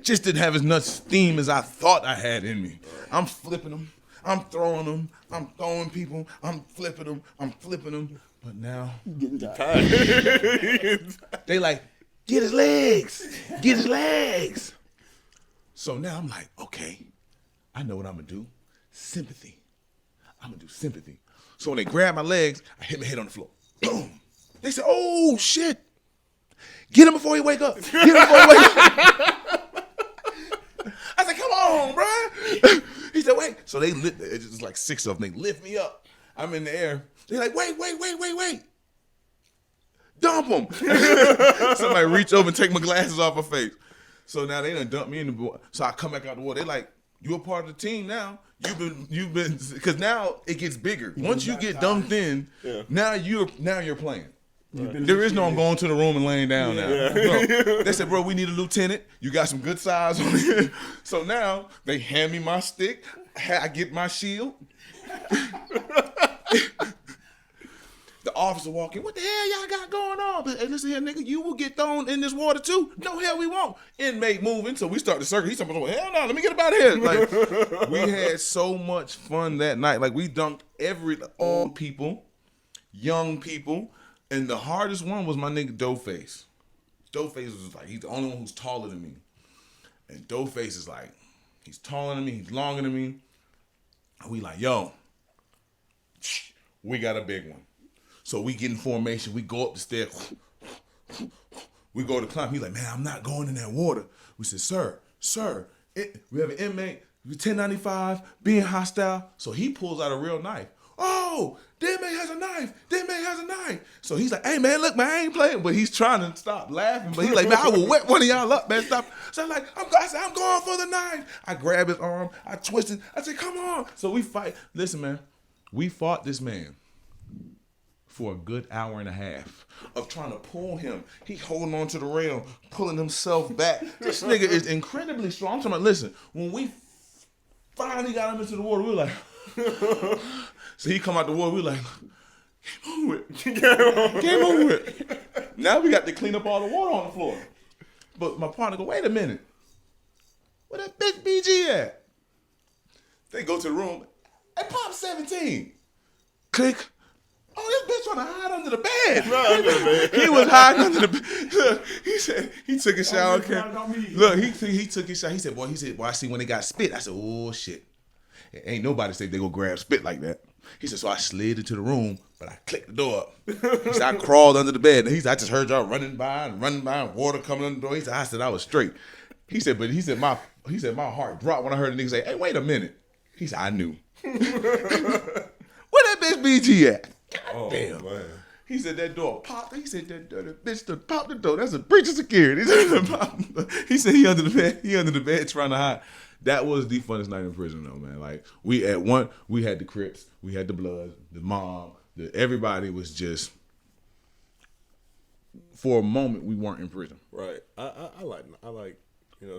Just didn't have as much steam as I thought I had in me. I'm flipping them. I'm throwing them. I'm throwing people. I'm flipping them. But now, Getting tired. they like, get his legs. So now I'm like, okay, I know what I'm going to do. Sympathy. I'm going to do sympathy. So when they grab my legs, I hit my head on the floor. Boom. They said, oh, shit. Get him before he wake up. I said, come on, bro. He said, wait. So they lift, it's just like 6 of them. They lift me up. I'm in the air. They're like, wait. Dump him. Somebody reach over and take my glasses off my face. So now they done dump me in the water. So I come back out the water. They like, you're a part of the team now. You've been, because now it gets bigger. Once you get dumped in, now you're playing. There is no I'm going to the room and laying down now. No. They said, bro, we need a lieutenant. You got some good size on here. So now they hand me my stick. I get my shield. The officer walking, what the hell y'all got going on? But hey, listen here, nigga, you will get thrown in this water too. No, hell we won't. Inmate moving. So we start the circle. He's talking about, hell no, let me get up out of here. Like, we had so much fun that night. Like, we dunked old people, young people. And the hardest one was my nigga Doughface. Doughface was like, he's the only one who's taller than me. And Doughface is like, he's taller than me, he's longer than me. And we like, yo, we got a big one. So we get in formation, we go up the stairs, we go to climb. He's like, man, I'm not going in that water. We said, sir, we have an inmate, 1095, being hostile. So he pulls out a real knife. Oh, the inmate has a knife. So he's like, hey, man, look, man, I ain't playing. But he's trying to stop laughing. But he's like, man, I will wet one of y'all up, man, stop. So I'm like, I'm going for the knife. I grab his arm. I twist it. I said, come on. So we fight. Listen, man, we fought this man for a good hour and a half of trying to pull him. He holding on to the rail, pulling himself back. This nigga is incredibly strong. I'm talking about, listen, when we finally got him into the water, we were like, so he come out the water, we like, game over it. Now we got to clean up all the water on the floor. But my partner go, wait a minute. Where that bitch BG at? They go to the room. Hey, Pop 17. Click. Oh, this bitch trying to hide under the bed. He was hiding under the bed. He said he took a shower. Look, he took his shower. He said, boy, I see when they got Spit. I said, oh shit. Ain't nobody say they go grab Spit like that. He said, so I slid into the room, but I clicked the door up. He said, I crawled under the bed. And I just heard y'all running by, water coming under the door. He said, I said I was straight. He said my heart dropped when I heard the nigga say, hey, wait a minute. He said, I knew. Where that bitch BG at? God damn. Man. He said that door popped. He said that bitch popped the door. That's a breach of security. He said he under the bed trying to hide. That was the funnest night in prison though, man. Like we had the Crips, we had the Bloods, the mob, everybody was just, for a moment we weren't in prison. Right. I like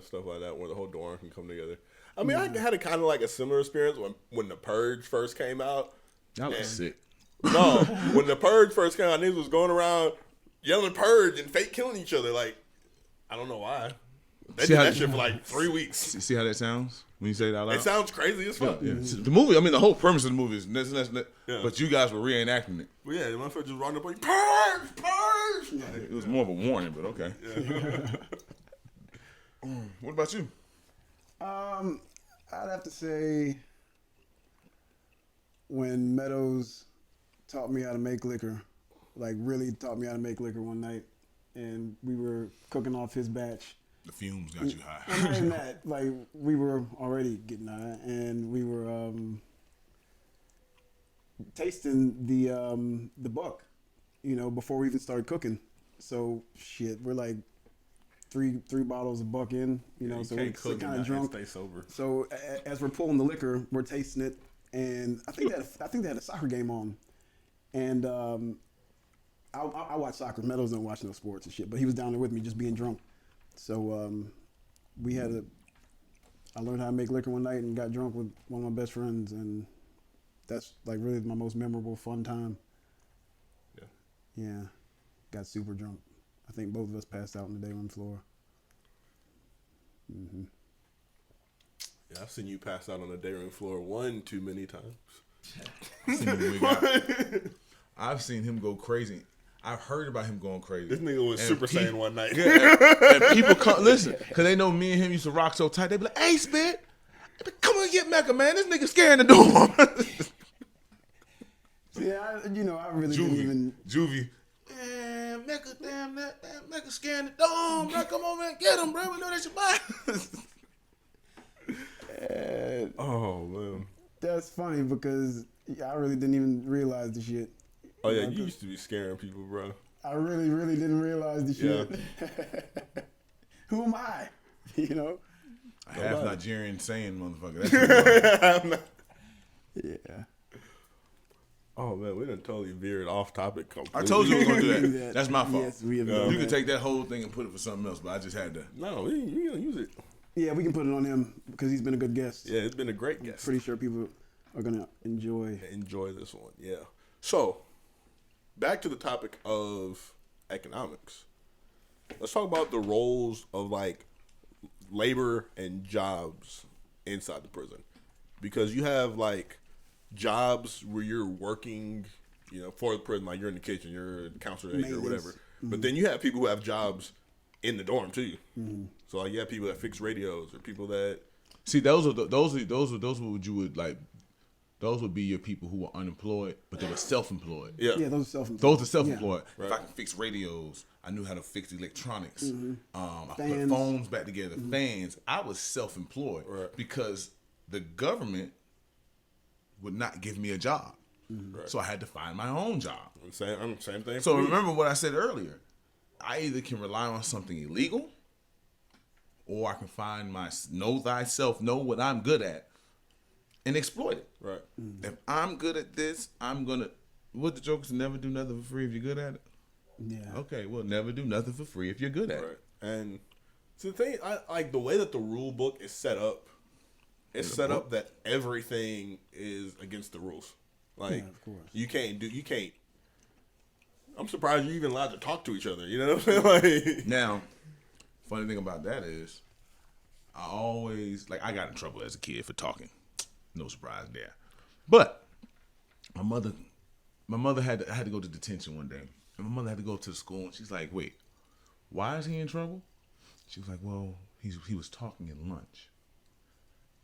stuff like that where the whole dorm can come together. I mean, I had a kind of like a similar experience when The Purge first came out. That was sick. No, when The Purge first came out, niggas was going around yelling Purge and fake killing each other. Like, I don't know why. They did that shit for like 3 weeks. See how that sounds when you say it out loud? It sounds crazy as fuck. Yeah. The movie, I mean, the whole premise of the movie is but you guys were reenacting it. Well, yeah, the motherfucker just running up on you, Purge! Yeah, it was more of a warning, but okay. Yeah. What about you? I'd have to say when Meadows taught me how to make liquor, like really taught me how to make liquor one night, and we were cooking off his batch, The fumes got you high. And not even that, like we were already getting high, and we were tasting the buck, before we even started cooking. So shit, we're like three bottles of buck in, so we're kind of drunk. Stay sober. So as we're pulling the liquor, we're tasting it, and I think they had a soccer game on, and I watch soccer. Meadows don't watch no sports and shit, but he was down there with me, just being drunk. So I learned how to make liquor one night and got drunk with one of my best friends, and that's like really my most memorable, fun time. Yeah, got super drunk. I think both of us passed out on the day room floor. Mm-hmm. Yeah, I've seen you pass out on the day room floor one too many times. I've seen him go crazy. I've heard about him going crazy. This nigga was Super Saiyan one night. And people come listen, because they know me and him used to rock so tight. They be like, "Hey, Spit, come on, get Emeka, man. This nigga scaring the dorm." Yeah, I really didn't even. Juvie. Man, Emeka, damn, Emeka scaring the dorm, bro. Come on, man, get him, bro. We know that's your body. Oh, man. That's funny because I really didn't even realize the shit. Oh, yeah, you used to be scaring people, bro. I really, really didn't realize the shit. Yeah. Who am I? A half Nigerian saying, motherfucker. That's yeah. Oh, man, we done totally veered off topic completely. I told you we were going to do that. That's my fault. Yes, we have done You that. could take that whole thing and put it for something else, but I just had to. No, we gonna use it. Yeah, we can put it on him because he's been a good guest. Yeah, it's been a great guest. Pretty sure people are going to enjoy this one, yeah. So, back to the topic of economics. Let's talk about the roles of, like, labor and jobs inside the prison. Because you have, like, jobs where you're working, for the prison, like you're in the kitchen, you're a counselor or whatever. Mm-hmm. But then you have people who have jobs in the dorm too. Mm-hmm. So like you have people that fix radios or people that see those would be your people who were unemployed, but they were self-employed. Yeah, those are self-employed. Those are self-employed. Yeah. If Right. I can fix radios, I knew how to fix electronics. Mm-hmm. I put phones back together, fans. I was self-employed because the government would not give me a job. Right. So I had to find my own job. Same thing. So remember what I said earlier. I either can rely on something illegal or I can find know thyself, know what I'm good at, and exploit it. Right. If I'm good at this, I'm going to... What the joke is never do nothing for free if you're good at it? Yeah. Okay, well, never do nothing for free if you're good at it. And so the thing, I like the way that the rule book is set up. It's set up that everything is against the rules. Like, of course. you can't. I'm surprised you're even allowed to talk to each other. You know what I'm saying? Like, Now, funny thing about that is, I always, I got in trouble as a kid for talking. No surprise there. But, my mother I had to go to detention one day. And my mother had to go to the school, and she's like, wait, why is he in trouble? She was like, well, he was talking in lunch.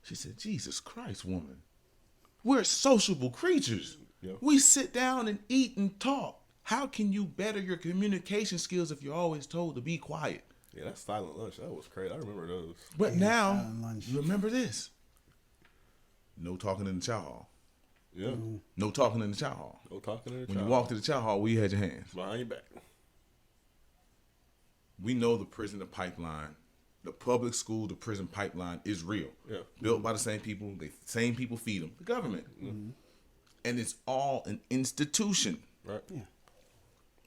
She said, Jesus Christ, woman. We're sociable creatures. Yeah. We sit down and eat and talk. How can you better your communication skills if you're always told to be quiet? yeah, that's silent lunch. That was crazy. I remember those. But now, silent lunch. remember this. No talking in the chow hall. Yeah. Mm-hmm. No talking in the chow hall. No talking to the When you child. walk to the chow hall, where you had your hands. Behind your back. We know the prison, the pipeline, the public school, the prison pipeline is real. Yeah. Built by the same people. The same people feed them. The government. Mm-hmm. And it's all an institution. Right. Yeah.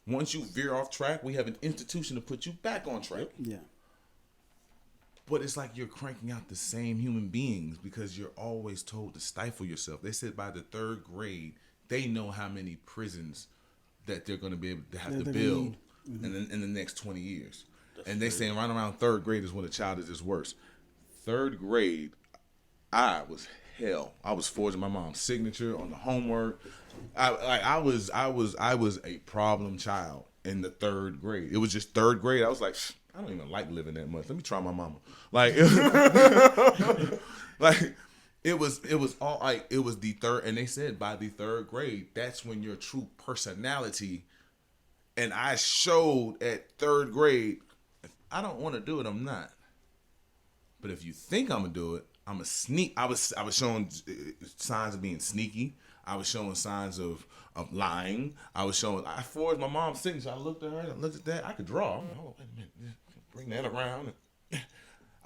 Once you veer off track, we have an institution to put you back on track. Yeah. But it's like you're cranking out the same human beings because you're always told to stifle yourself. They said by the 3rd grade, they know how many prisons that they're going to be able to have to build in the next 20 years. And they saying right around 3rd grade is when a child is worse. 3rd grade, I was hell. I was forging my mom's signature on the homework. I was a problem child in the 3rd grade. It was just 3rd grade. I was like, I don't even like living that much. Let me try my mama. It was all like it was the 3rd, and they said by the 3rd grade, that's when your true personality. And I showed at 3rd grade, if I don't want to do it, I'm not. But if you think I'm gonna do it, I'm a sneak. I was showing signs of being sneaky. I was showing signs of lying. I forged my mom's signature. I looked at her and I looked at that. I could draw. I'm like, oh, wait a minute. Bring that around.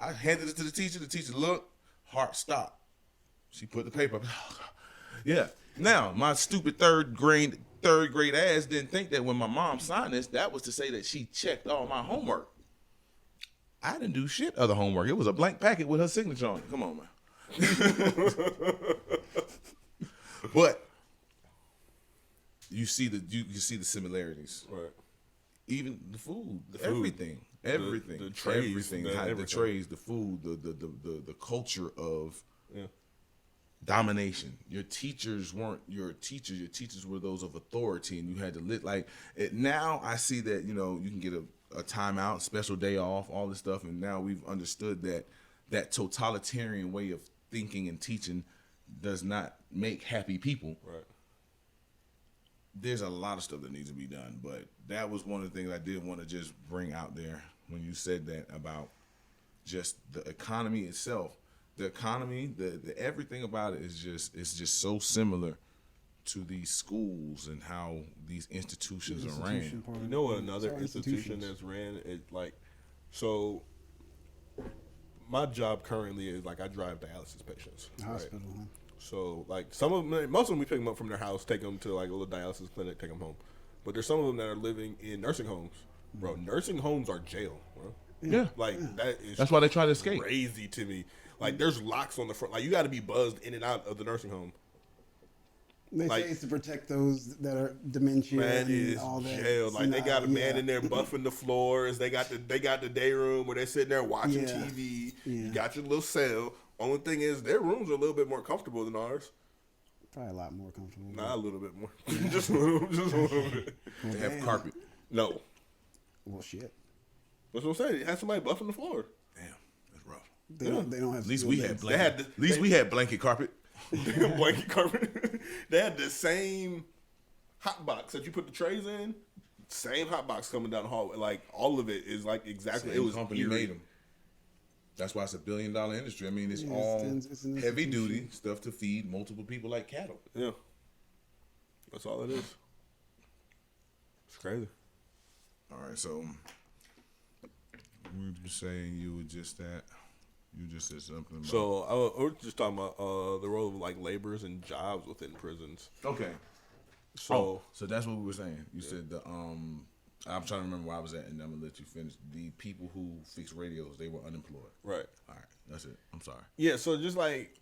I handed it to the teacher. The teacher looked, heart stopped. She put the paper up. Yeah. Now, my stupid third grade ass didn't think that when my mom signed this, that was to say that she checked all my homework. I didn't do shit other homework. It was a blank packet with her signature on it. Come on, man. But you see the similarities. Right. Even the food, everything. The trays, everything. The trays, the food, the culture of domination. Your teachers weren't your teachers. Your teachers were those of authority, and you had to live like it. Now I see that you can get a timeout, special day off, all this stuff, and now we've understood that totalitarian way of thinking and teaching does not make happy people. Right. There's a lot of stuff that needs to be done, but that was one of the things I did want to just bring out there when you said that about just the economy itself. The economy, the everything about it is just so similar to these schools and how these institutions are ran. You know what another institution that's ran it like so my job currently is like I drive dialysis patients. Hospital. Right? So like most of them we pick them up from their house, take them to like a little dialysis clinic, take them home. But there's some of them that are living in nursing homes. Bro, nursing homes are jail, bro. Yeah. That's why they try to escape. Crazy to me. Like there's locks on the front. Like you got to be buzzed in and out of the nursing home. They say it's to protect those that are dementia and all that. Jail. Like they got a man in there buffing the floors. They got the day room where they're sitting there watching TV. Yeah. You got your little cell. Only thing is their rooms are a little bit more comfortable than ours. Probably a lot more comfortable. Nah, a little bit more. just a little bit. They have carpet. No. Well, shit. That's what I'm saying. They had somebody buffing the floor. Damn, that's rough. They don't have. At least we had blanket. At least we had blanket carpet. Blanket carpet. They had the same hot box that you put the trays in. Same hot box coming down the hallway. Like all of it is like exactly. Same it was company made them. That's why it's $1 billion industry. I mean, it's heavy duty stuff to feed multiple people like cattle. Yeah, that's all it is. It's crazy. All right, so we were just saying you were just that. You just said something about... So I was just talking about the role of like laborers and jobs within prisons. Okay. So that's what we were saying. You said the I'm trying to remember where I was at, and I'm gonna let you finish. The people who fix radios, they were unemployed. Right. All right. That's it. I'm sorry. Yeah. So just like,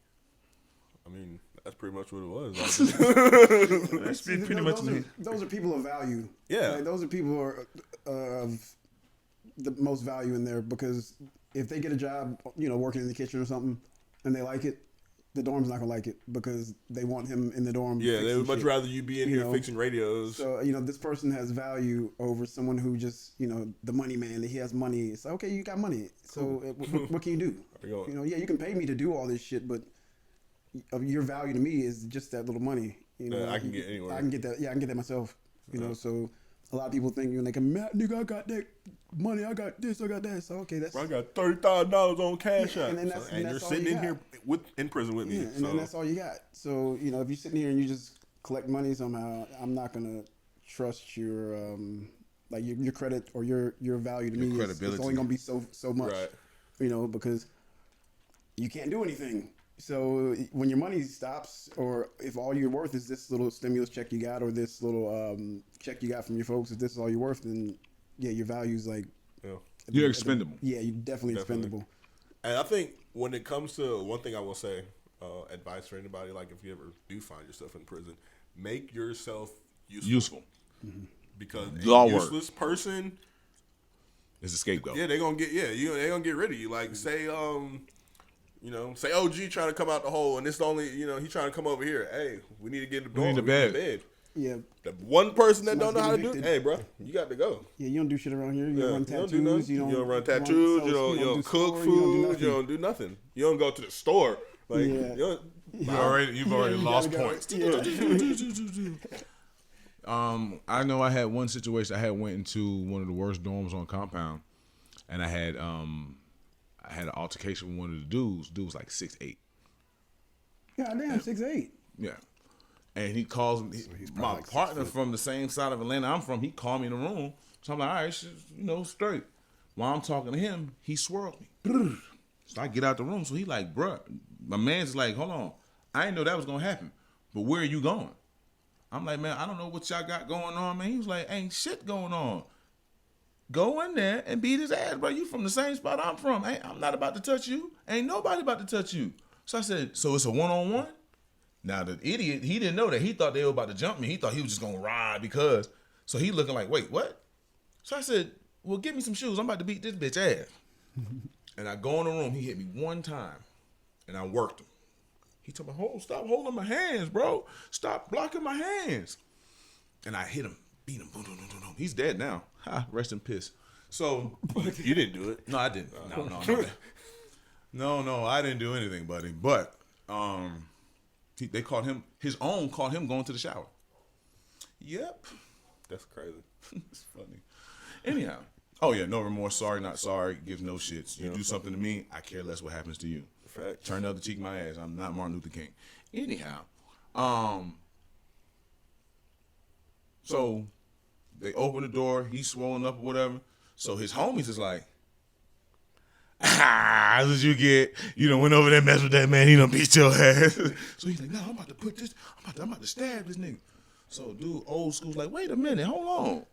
I mean, that's pretty much what it was. Like, that's pretty much. Those are people of value. Yeah. Like, those are people who are of the most value in there, because if they get a job, working in the kitchen or something, and they like it, the dorm's not gonna like it because they want him in the dorm. Yeah, they would much rather you be in here fixing radios. So this person has value over someone who just the money man. He has money. It's like, okay, you got money. So what can you do? You can pay me to do all this shit, but your value to me is just that little money. I can get anywhere. I can get that. Yeah, I can get that myself. So a lot of people think they can, nigga, I got that money, I got this, I got that. So okay, that's. I got $30,000 on Cash App. And you're sitting in here in prison with me. And then that's all you got. So if you're sitting here and you just collect money somehow, I'm not gonna trust your your credit or your value to me. It's only gonna be so much. Right. Because you can't do anything. So when your money stops, or if all you're worth is this little stimulus check you got, or this little check you got from your folks, if this is all you're worth, then your value's like you're expendable. You're definitely expendable. And I think when it comes to one thing, I will say, advice for anybody, like if you ever do find yourself in prison, make yourself useful. Mm-hmm. Because a useless person is a scapegoat. Yeah, they're gonna get they're gonna get rid of you. Like say say OG trying to come out the hole, and it's the only, he trying to come over here. Hey, we need to get the door. We need a bed. Yeah. The one person that don't know how to do it, hey, bro, you got to go. Yeah, you don't do shit around here. You don't run tattoos. You don't run tattoos. You don't cook food. You don't do nothing. You don't go to the store. Like, you've already lost points. Yeah. I know I had one situation. I had went into one of the worst dorms on compound, and I had I had an altercation with one of the dudes. Dude was like 6'8". God damn, 6'8". Yeah. And he calls me, my like 6 partner foot. from the same side of Atlanta I'm from, he called me in the room. So I'm like, all right, straight. While I'm talking to him, he swirled me. So I get out the room. So he like, bruh, my man's like, hold on. I didn't know that was going to happen. But where are you going? I'm like, man, I don't know what y'all got going on, man. He was like, ain't shit going on. Go in there and beat his ass, bro. You from the same spot I'm from. I'm not about to touch you. Ain't nobody about to touch you. So I said, so it's a one-on-one? Now, the idiot, he didn't know that. He thought they were about to jump me. He thought he was just going to ride because. So he looking like, wait, what? So I said, well, give me some shoes. I'm about to beat this bitch ass. And I go in the room. He hit me one time. And I worked him. He told me, stop holding my hands, bro. Stop blocking my hands. And I hit him, beat him. Boom, boom, boom, boom. He's dead now. Ha, rest in piss. So. You didn't do it. No, I didn't. No, I didn't do anything, buddy. But they caught him. His own caught him going to the shower. Yep. That's crazy. It's funny. Anyhow. Oh yeah, no remorse. Sorry, not sorry. Gives no shits. You do something to me, I care less what happens to you. Fact. Turn the other cheek, my ass. I'm not Martin Luther King. Anyhow, so they open the door. He's swollen up or whatever. So his homies is like, that's what you get. You done went over there and messed with that man. He done beat your ass. So he's like, no, I'm about to put this. I'm about to stab this nigga. So dude, old school's like, wait a minute, hold on.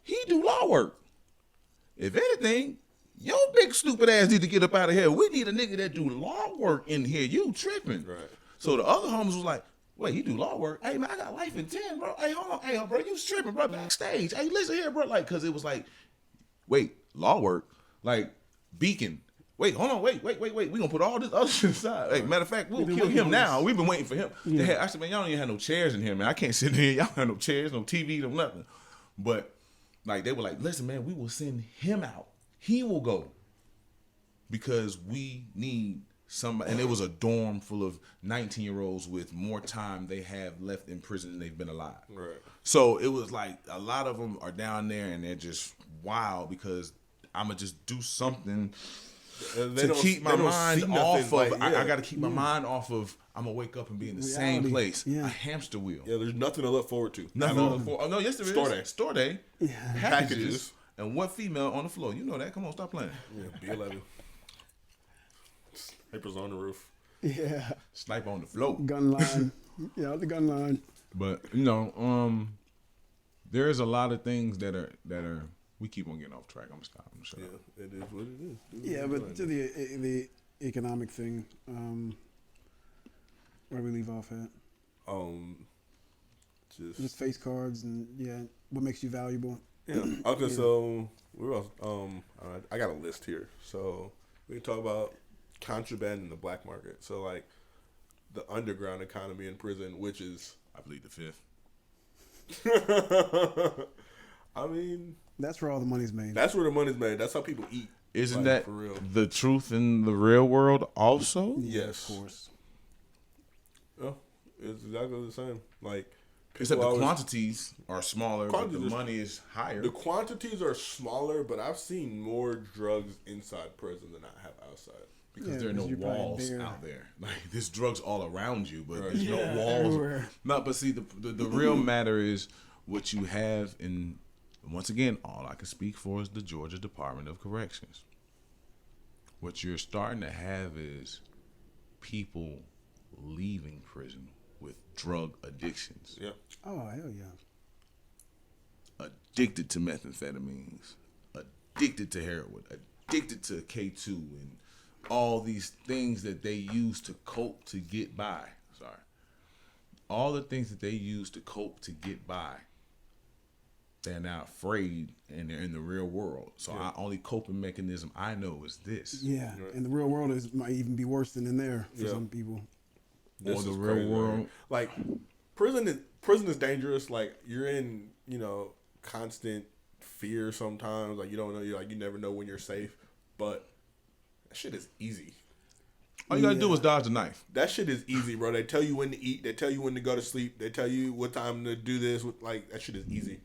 He do law work. If anything, your big stupid ass need to get up out of here. We need a nigga that do law work in here. You tripping. Right. So the other homies was like, wait, he do law work? Hey, man, I got life in 10, bro. Hey, hold on. Hey, bro, you tripping, bro, backstage. Hey, listen here, bro. Like, because it was like, wait, law work? Like, Beacon. Wait, hold on. Wait. We going to put all this other shit aside. Hey, matter of fact, we'll kill him now. We've been waiting for him. I said, man, y'all don't even have no chairs in here, man. I can't sit in here. Y'all don't have no chairs, no TV, no nothing. But, like, they were like, listen, man, we will send him out. He will go. Because we need somebody. And it was a dorm full of 19-year-olds with more time they have left in prison than they've been alive. Right. So it was like a lot of them are down there and they're just wild because I'm going to just do something to keep my mind off of. Like, I got to keep my mind off of. I'm going to wake up and be in the same place. Yeah. A hamster wheel. Yeah, there's nothing to look forward to. Nothing to look forward. Oh, no, yes, there is. Store day. Store day. Yeah. Packages. And what female on the floor? You know that. Come on, stop playing. Yeah, B11. Snipers on the roof. Yeah. Snipe on the floor. Gun line. Yeah, the gun line. But you know, there's a lot of things that are we keep on getting off track. I'm gonna shut up. Yeah, it is what it is. Yeah, but to the economic thing, where we leave off at? Just face cards and what makes you valuable. Yeah. Okay, so I got a list here. So we can talk about contraband in the black market. So like the underground economy in prison, which is I believe the fifth. I mean, that's where all the money's made. That's where the money's made. That's how people eat. Isn't like, that for real? The truth in the real world also? Yes, of course. Oh, it's exactly the same. Like, except the quantities are smaller, but the money is higher. The quantities are smaller, but I've seen more drugs inside prison than I have outside. Because there are no walls out there. Like, there's drugs all around you, but there's no walls. Everywhere. No, but see, the real matter is what you have in. Once again, all I can speak for is the Georgia Department of Corrections. What you're starting to have is people leaving prison with drug addictions. Yeah. Oh, hell yeah. Addicted to methamphetamines, addicted to heroin, addicted to K2 and all these things that they use to cope to get by. Sorry. All the things that they use to cope to get by. They're now afraid and they're in the real world. So our only coping mechanism I know is this. Yeah. Right. And the real world might even be worse than in there for some people. Or the real world. Like prison is dangerous. Like you're in, constant fear sometimes. Like you don't know, you never know when you're safe. But that shit is easy. All you gotta do is dodge the knife. That shit is easy, bro. They tell you when to eat. They tell you when to go to sleep. They tell you what time to do this. Like that shit is easy.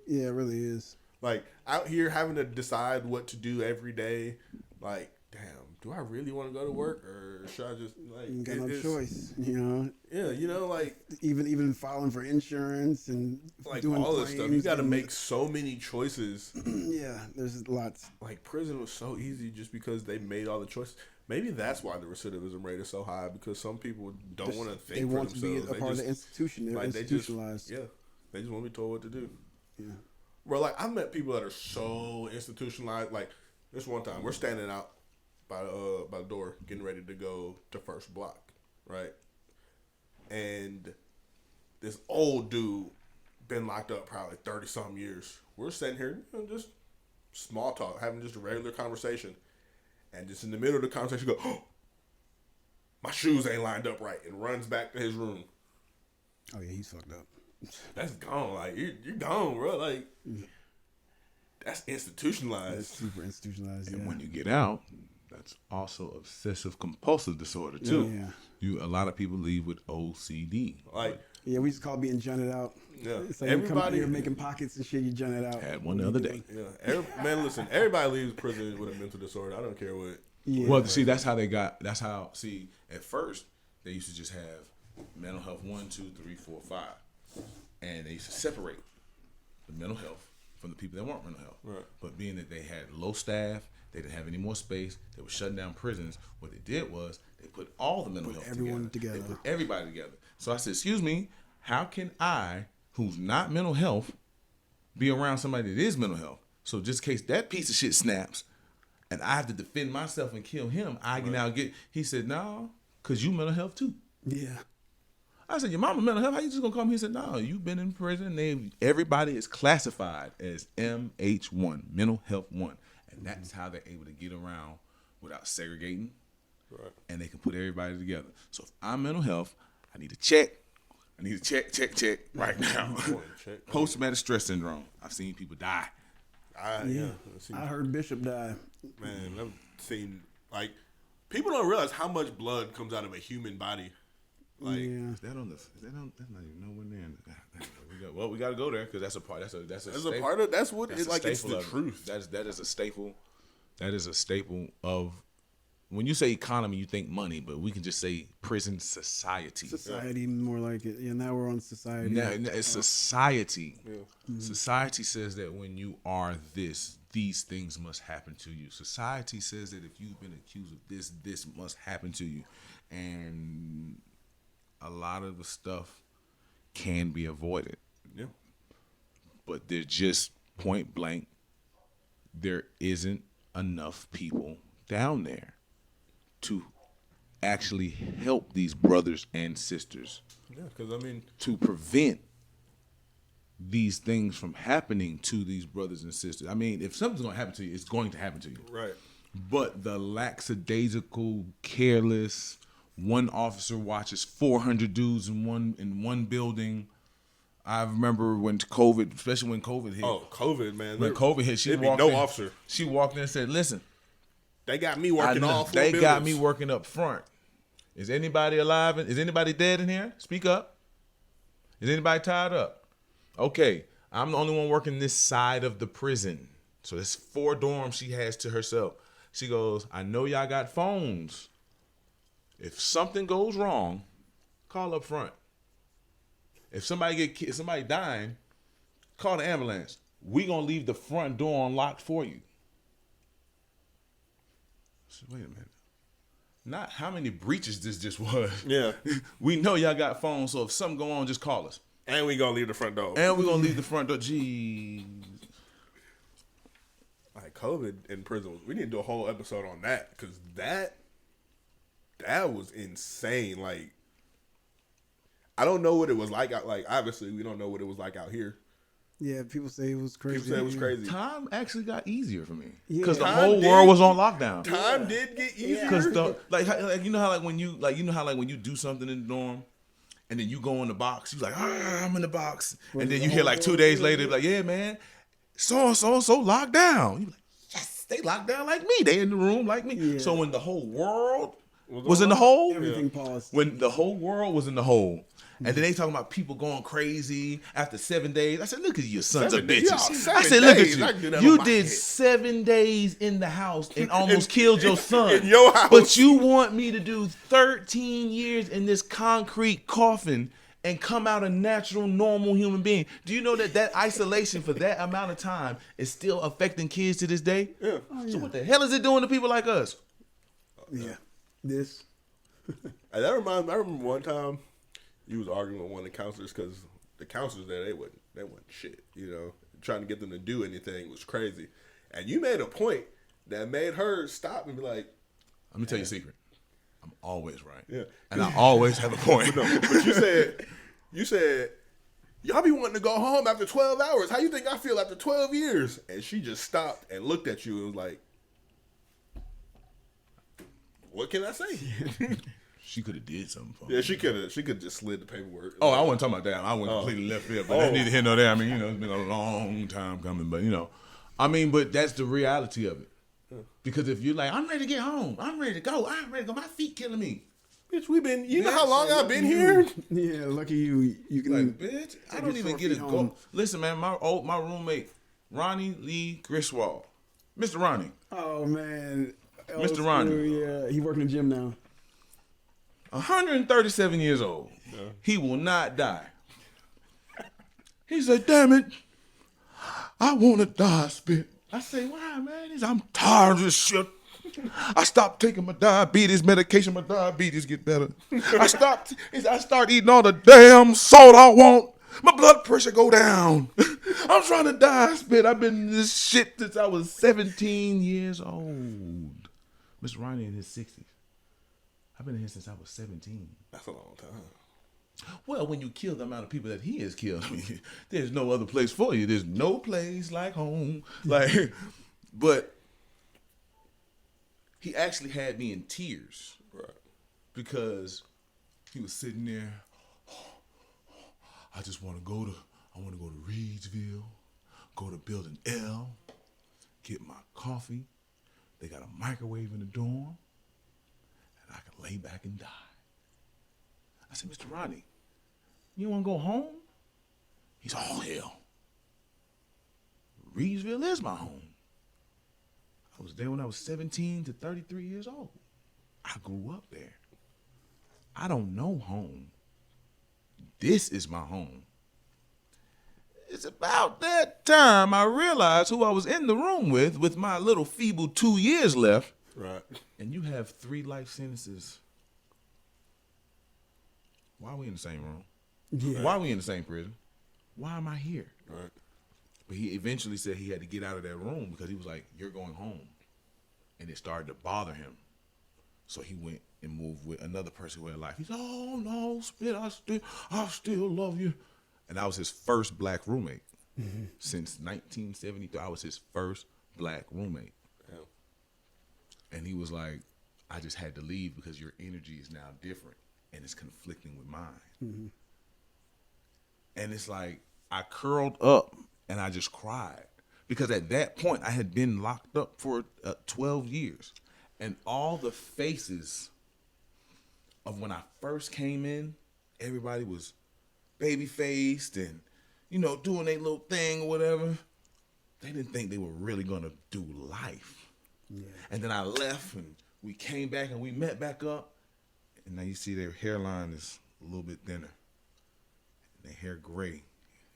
Yeah, it really is. Like out here having to decide what to do every day, like, damn, do I really want to go to work or should I just like? You got no choice, you know. Yeah, you know, like even filing for insurance and like doing all this stuff. You got to and- make so many choices. Yeah, there's lots. Like prison was so easy just because they made all the choices. Maybe that's why the recidivism rate is so high, because some people don't want to think They for want to be themselves. a part of the institution. They're like institutionalized. they just want to be told what to do. Yeah. Bro, like I've met people that are so institutionalized. Like this one time, we're standing out by the door, getting ready to go to first block, right? And this old dude been locked up probably 30-something years. We're sitting here, you know, just small talk, having just a regular conversation. And just in the middle of the conversation, go, oh, my shoes ain't lined up right, and runs back to his room. Oh yeah, he's fucked up. That's gone. Like you're gone, bro. Like that's institutionalized. That's super institutionalized. And yeah. when you get out, that's also obsessive compulsive disorder too. Yeah. A lot of people leave with OCD. Like Yeah, we just call being junted out. yeah, It's like you come out everybody here making pockets and shit, you jun it out. Had one the other day. Yeah, man, listen. Everybody leaves prison with a mental disorder. I don't care what. Yeah. Well, see, that's how at first they used to just have mental health 1, 2, 3, 4, 5, and they used to separate the mental health from the people that weren't mental health. Right. But being that they had low staff, they didn't have any more space, they were shutting down prisons. What they did was they put all the mental health everyone together. together. They put everybody together. So I said, excuse me, how can I, who's not mental health, be around somebody that is mental health? So just in case that piece of shit snaps and I have to defend myself and kill him, I can now get, he said, no, because you mental health too. Yeah. I said, your mama mental health, how you just gonna come here? He said, no, you've been in prison. Everybody is classified as MH1, mental health 1. And that's how they're able to get around without segregating. Right. And they can put everybody together. So if I'm mental health, I need to check right now. Check. Post-traumatic stress syndrome. I've seen people die. Yeah. I heard Bishop die. Man, I've seen like people don't realize how much blood comes out of a human body. Like, yeah. That's not even nowhere near. We got to go there because that's a part. That's a as a part of that's what that's it's a like. It's staple the of it. truth. That is a staple. That is a staple of. When you say economy, you think money, but we can just say prison society. Society, more like it. Yeah, now we're on society. Now, it's society. Yeah. Mm-hmm. Society says that when you are this, these things must happen to you. Society says that if you've been accused of this, this must happen to you. And a lot of the stuff can be avoided. Yeah. But they're just point blank, there isn't enough people down there to actually help these brothers and sisters Yeah, because I mean, to prevent these things from happening to these brothers and sisters. I mean, if something's going to happen to you, it's going to happen to you. right. But the lackadaisical, careless, one officer watches 400 dudes in one building. I remember when COVID, especially when COVID hit. Oh, COVID, man. When COVID hit, she walked no in. officer. She walked in and said, "Listen, They got me working all four they got buildings. me working up front. Is anybody alive? Is anybody dead in here? Speak up. Is anybody tied up? Okay, I'm the only one working this side of the prison. So there's 4 dorms she has to herself. She goes, I know y'all got phones. If something goes wrong, call up front. If somebody dying, call the ambulance. We gonna leave the front door unlocked for you." So wait a minute. Not how many breaches this just was. Yeah. We know y'all got phones, so if something go on, just call us. And we gonna leave the front door. And we're gonna leave the front door. Jeez. Like COVID in prison. We need to do a whole episode on that because that was insane. Like, I don't know what it was like. Like, obviously, we don't know what it was like out here. Yeah, people say it was crazy. People say it was crazy. Time actually got easier for me Yeah. because the Time whole did. world was on lockdown. Time did get easier. Because you know how when you do something in the dorm, and then you go in the box, you like, I'm in the box, and then you hear like 2 days later, like, yeah, man, so locked down. You like, yes, they locked down like me. They in the room like me. Yeah. So when the whole world was in the hole. Everything paused. When the whole world was in the hole. And then they talking about people going crazy after 7 days. I said, look at you sons of bitches. I said, look at you. You did 7 days in the house and almost killed your son. In your house. But you want me to do 13 years in this concrete coffin and come out a natural, normal human being. Do you know that isolation for that amount of time is still affecting kids to this day? Yeah. So what the hell is it doing to people like us? Yeah. This. And that reminds me, I remember one time you was arguing with one of the counselors because the counselors there, they wasn't shit, you know. Trying to get them to do anything was crazy. And you made a point that made her stop and be like, let me tell you a secret. I'm always right. Yeah. And I always have a point. But you said, y'all be wanting to go home after 12 hours. How you think I feel after 12 years? And she just stopped and looked at you and was like, what can I say? She could have did something for me. Yeah, she could just slid the paperwork. Oh, I wasn't talking about that. I went completely left field, but that's neither here nor there. I mean, you know, it's been a long time coming, but you know, I mean, but that's the reality of it. Because if you're like, I'm ready to get home, I'm ready to go, my feet killing me. Bitch, you know how long I've been here? Yeah, lucky you. You can. Like, bitch, I don't even get a go. Listen, man, my roommate, Ronnie Lee Griswold. Mr. Ronnie. Oh, man. Mr. Ronnie. Yeah, he working in the gym now. 137 years old. Yeah. He will not die. He said, damn it, I want to die, Spit. I say, why, man? He said, I'm tired of this shit. I stopped taking my diabetes medication. My diabetes get better. I start eating all the damn salt I want. My blood pressure go down. I'm trying to die, Spit. I've been in this shit since I was 17 years old. Mr. Ronnie in his 60s. I've been in here since I was 17. That's a long time. Well, when you kill the amount of people that he has killed, I mean, there's no other place for you. There's no place like home. Like, but he actually had me in tears. Right. Because he was sitting there. I want to go to Reedsville, go to Building L, get my coffee. They got a microwave in the dorm. I can lay back and die. I said, Mr. Ronnie, you want to go home? He said, oh, hell. Reedsville is my home. I was there when I was 17 to 33 years old. I grew up there. I don't know home. This is my home. It's about that time I realized who I was in the room with my little feeble 2 years left. Right. And you have 3 life sentences. Why are we in the same room? Yeah. Why are we in the same prison? Why am I here? Right. But he eventually said he had to get out of that room because he was like, you're going home. And it started to bother him. So he went and moved with another person who had life. He said, oh, no, Spit, I still love you. And I was his first black roommate. Mm-hmm. Since 1973, I was his first black roommate. Yeah. And he was like, I just had to leave because your energy is now different and it's conflicting with mine. Mm-hmm. And it's like, I curled up and I just cried because at that point I had been locked up for 12 years. And all the faces of when I first came in, everybody was baby-faced and, you know, doing their little thing or whatever. They didn't think they were really going to do life. Yeah. And then I left and we came back and we met back up. And now you see their hairline is a little bit thinner. And their hair gray.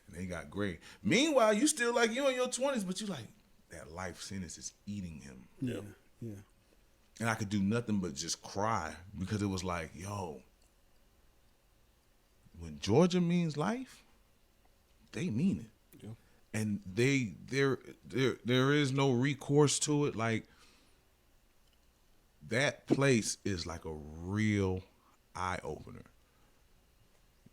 And they got gray. Meanwhile, you still like you in your 20s, but you like, that life sentence is eating him. Yeah, yeah. And I could do nothing but just cry because it was like, yo, when Georgia means life, they mean it. Yeah. And there is no recourse to it. Like, that place is like a real eye opener.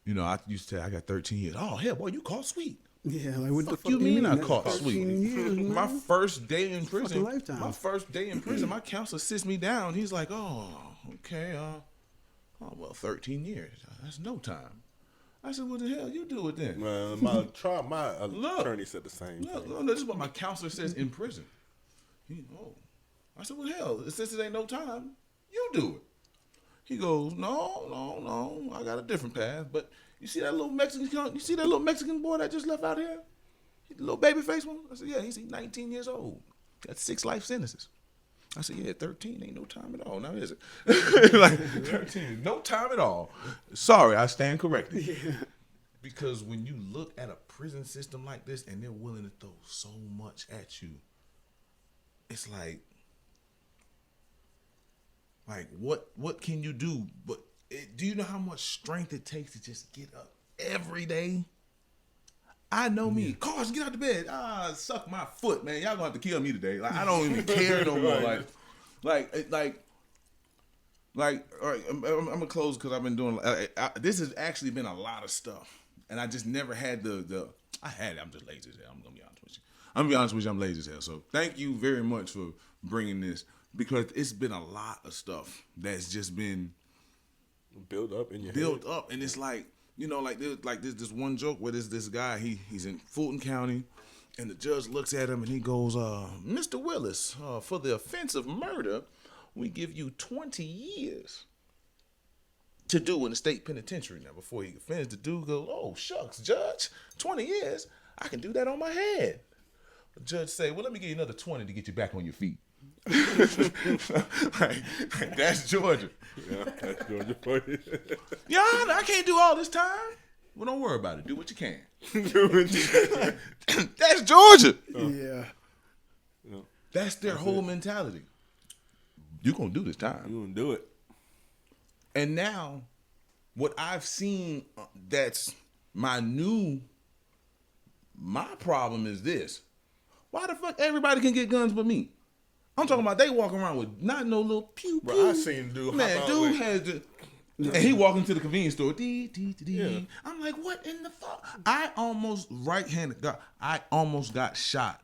You know, I used to say I got 13 years. Oh, hell, boy, you caught sweet. Yeah, like what the fuck you mean I caught 13 sweet? Years, my first day in prison. Lifetime. My first day in prison, my counselor sits me down. He's like, "Oh, okay, well, 13 years. That's no time." I said, "What the hell you do it then?" My attorney said the same thing. Look, this is what my counselor says in prison. I said, "Well, hell, since it ain't no time, you do it." He goes, no, I got a different path. But you see that little Mexican boy that just left out here? The little baby face one? I said, yeah, he's 19 years old. Got 6 life sentences. I said, yeah, 13 ain't no time at all. Now is it? Like 13, no time at all. Sorry, I stand corrected. Yeah. Because when you look at a prison system like this and they're willing to throw so much at you, it's like what can you do? But do you know how much strength it takes to just get up every day? I know me. Cars, get out the bed. Suck my foot, man. Y'all gonna have to kill me today. Like I don't even care no more. Like. All right, I'm gonna close because I've been doing. This has actually been a lot of stuff, and I just never had the. I had it. I'm just lazy as hell. I'm gonna be honest with you. I'm lazy as hell. So thank you very much for bringing this because it's been a lot of stuff that's just been built up in your head. And it's like. You know, like there's this one joke where this guy, he's in Fulton County, and the judge looks at him and he goes, Mr. Willis, for the offense of murder, we give you 20 years to do in the state penitentiary. Now, before he finished, the dude goes, oh, shucks, judge, 20 years? I can do that on my head. The judge say, well, let me give you another 20 to get you back on your feet. like, that's Georgia. Yeah, that's Georgia for you. Yeah, I can't do all this time. Well, don't worry about it. Do what you can. That's Georgia. Yeah. That's their whole mentality. You're going to do this time. You're going to do it. And now, what I've seen that's my problem is this. Why the fuck everybody can get guns but me? I'm talking about they walk around with not no little pew pew. Bro, I seen dude. Man, dude has the, and he walk into the convenience store. Yeah. I'm like, what in the fuck? I almost got shot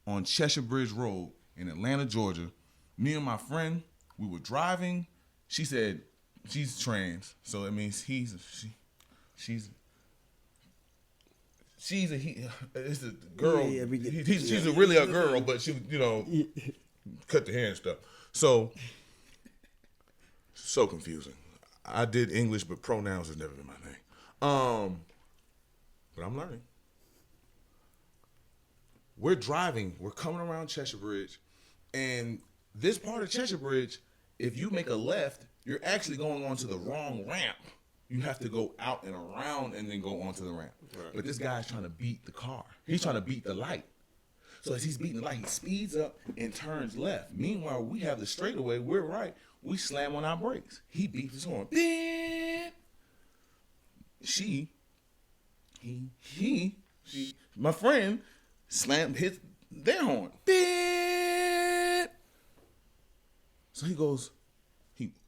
on Cheshire Bridge Road in Atlanta, Georgia. Me and my friend, we were driving. She said she's trans, so it means she's a girl. Yeah, she's really a girl, but she, cut the hair and stuff. So confusing. I did English, but pronouns has never been my name. But I'm learning. We're driving. We're coming around Cheshire Bridge, and this part of Cheshire Bridge, if you make a left, you're actually going onto the wrong ramp. You have to go out and around and then go onto the ramp. Right. But this guy's trying to beat the car. He's trying to beat the light. So as he's beating the light, he speeds up and turns left. Meanwhile, we have the straightaway. We're right. We slam on our brakes. He beats his horn. My friend hit their horn. So he goes,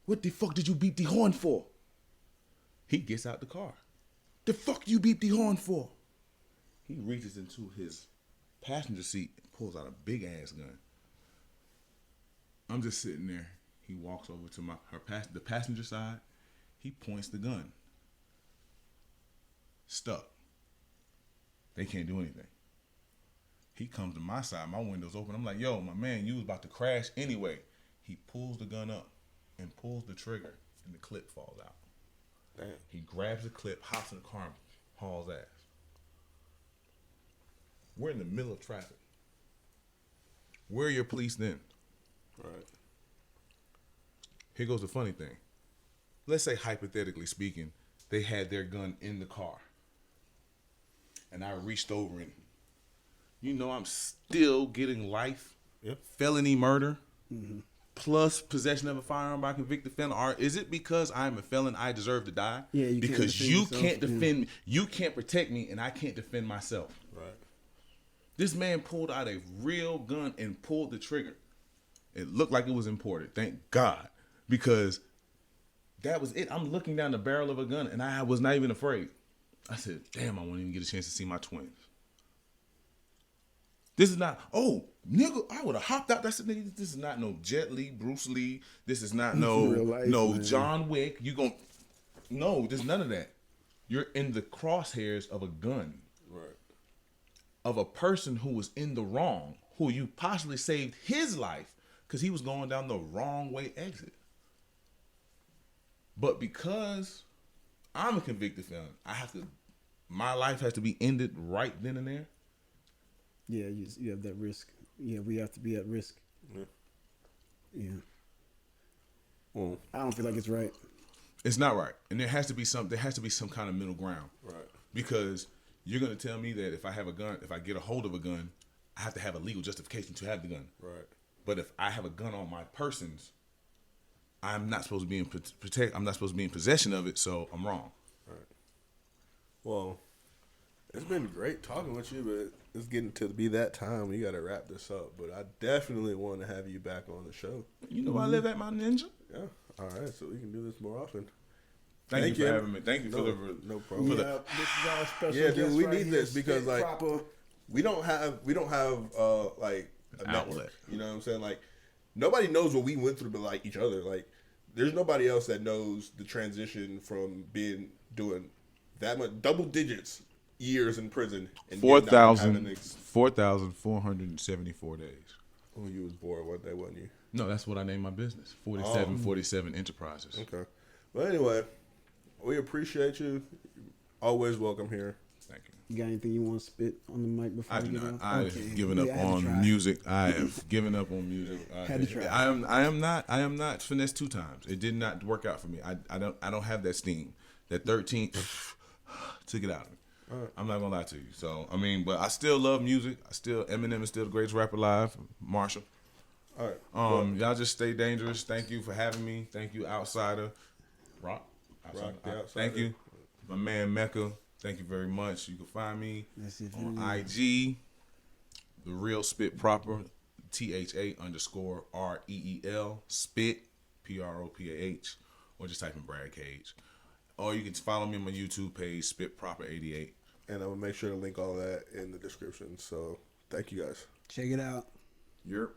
what the fuck did you beat the horn for? He gets out the car. The fuck you beep the horn for? He reaches into his passenger seat and pulls out a big ass gun. I'm just sitting there. He walks over to the passenger side. He points the gun. Stuck. They can't do anything. He comes to my side. My window's open. I'm like, yo, my man, you was about to crash anyway. He pulls the gun up and pulls the trigger, and the clip falls out. Damn. He grabs the clip, hops in the car, and hauls ass. We're in the middle of traffic. Where are your police then? Right. Here goes the funny thing. Let's say, hypothetically speaking, they had their gun in the car. And I reached over and, I'm still getting life, felony murder, plus possession of a firearm by convicted felon. Or is it because I'm a felon I deserve to die? Yeah, because you can't defend me. You can't protect me, and I can't defend myself. Right. This man pulled out a real gun and pulled the trigger. It looked like it was imported. Thank God. Because that was it. I'm looking down the barrel of a gun, and I was not even afraid. I said, damn, I won't even get a chance to see my twins. This is not, nigga, I would have hopped out. That's nigga. This is not no Jet Li, Bruce Lee. This is not no John Wick. No, there's none of that. You're in the crosshairs of a gun. Right. Of a person who was in the wrong, who you possibly saved his life because he was going down the wrong way exit. But because I'm a convicted felon, my life has to be ended right then and there. Yeah, you have that risk. Yeah, we have to be at risk. Yeah. Well, I don't feel like it's right. It's not right, and there has to be some kind of middle ground. right. Because you're gonna tell me that if I have a gun, if I get a hold of a gun, I have to have a legal justification to have the gun. Right. But if I have a gun on my persons, I'm not supposed to be I'm not supposed to be in possession of it, so I'm wrong. Right. Well, it's been great talking with you, but it's getting to be that time. We got to wrap this up. But I definitely want to have you back on the show. You know I live at my ninja. Yeah. All right. So we can do this more often. Thank you for having me. Thank you for no problem. Yeah, this is our special. Yeah, dude, guest we right need here, this because Spit like Propah. we don't have like a Outlet. network. You know what I'm saying? Like nobody knows what we went through, but like each other. Like there's nobody else that knows the transition from doing that much double digits years in prison and 4,474 days. Oh, you was bored one day, wasn't you? No, that's what I named my business. 47 Enterprises. Okay. Well, anyway, we appreciate you. Always welcome here. Thank you. You got anything you want to spit on the mic before I we do get not. off? I have given up Yeah, I had to on try. music. I have given up on music. Had to try. I am not finessed 2 times. It did not work out for me. I don't have that steam. That 13 took it out of me. Right. I'm not gonna lie to you. So I mean, but I still love music. Eminem is still the greatest rapper alive. Marshall. All right. Y'all just stay dangerous. Thank you for having me. Thank you, Outsider. Rock the Outsider. Thank you, my man Emeka. Thank you very much. You can find me That's it, on yeah. IG, the real Spit Propah, THA_REEL Spit PROPAH, or just type in Brad Cage. Or you can follow me on my YouTube page, Spit Propah 88. And I will make sure to link all that in the description. So thank you guys. Check it out. You're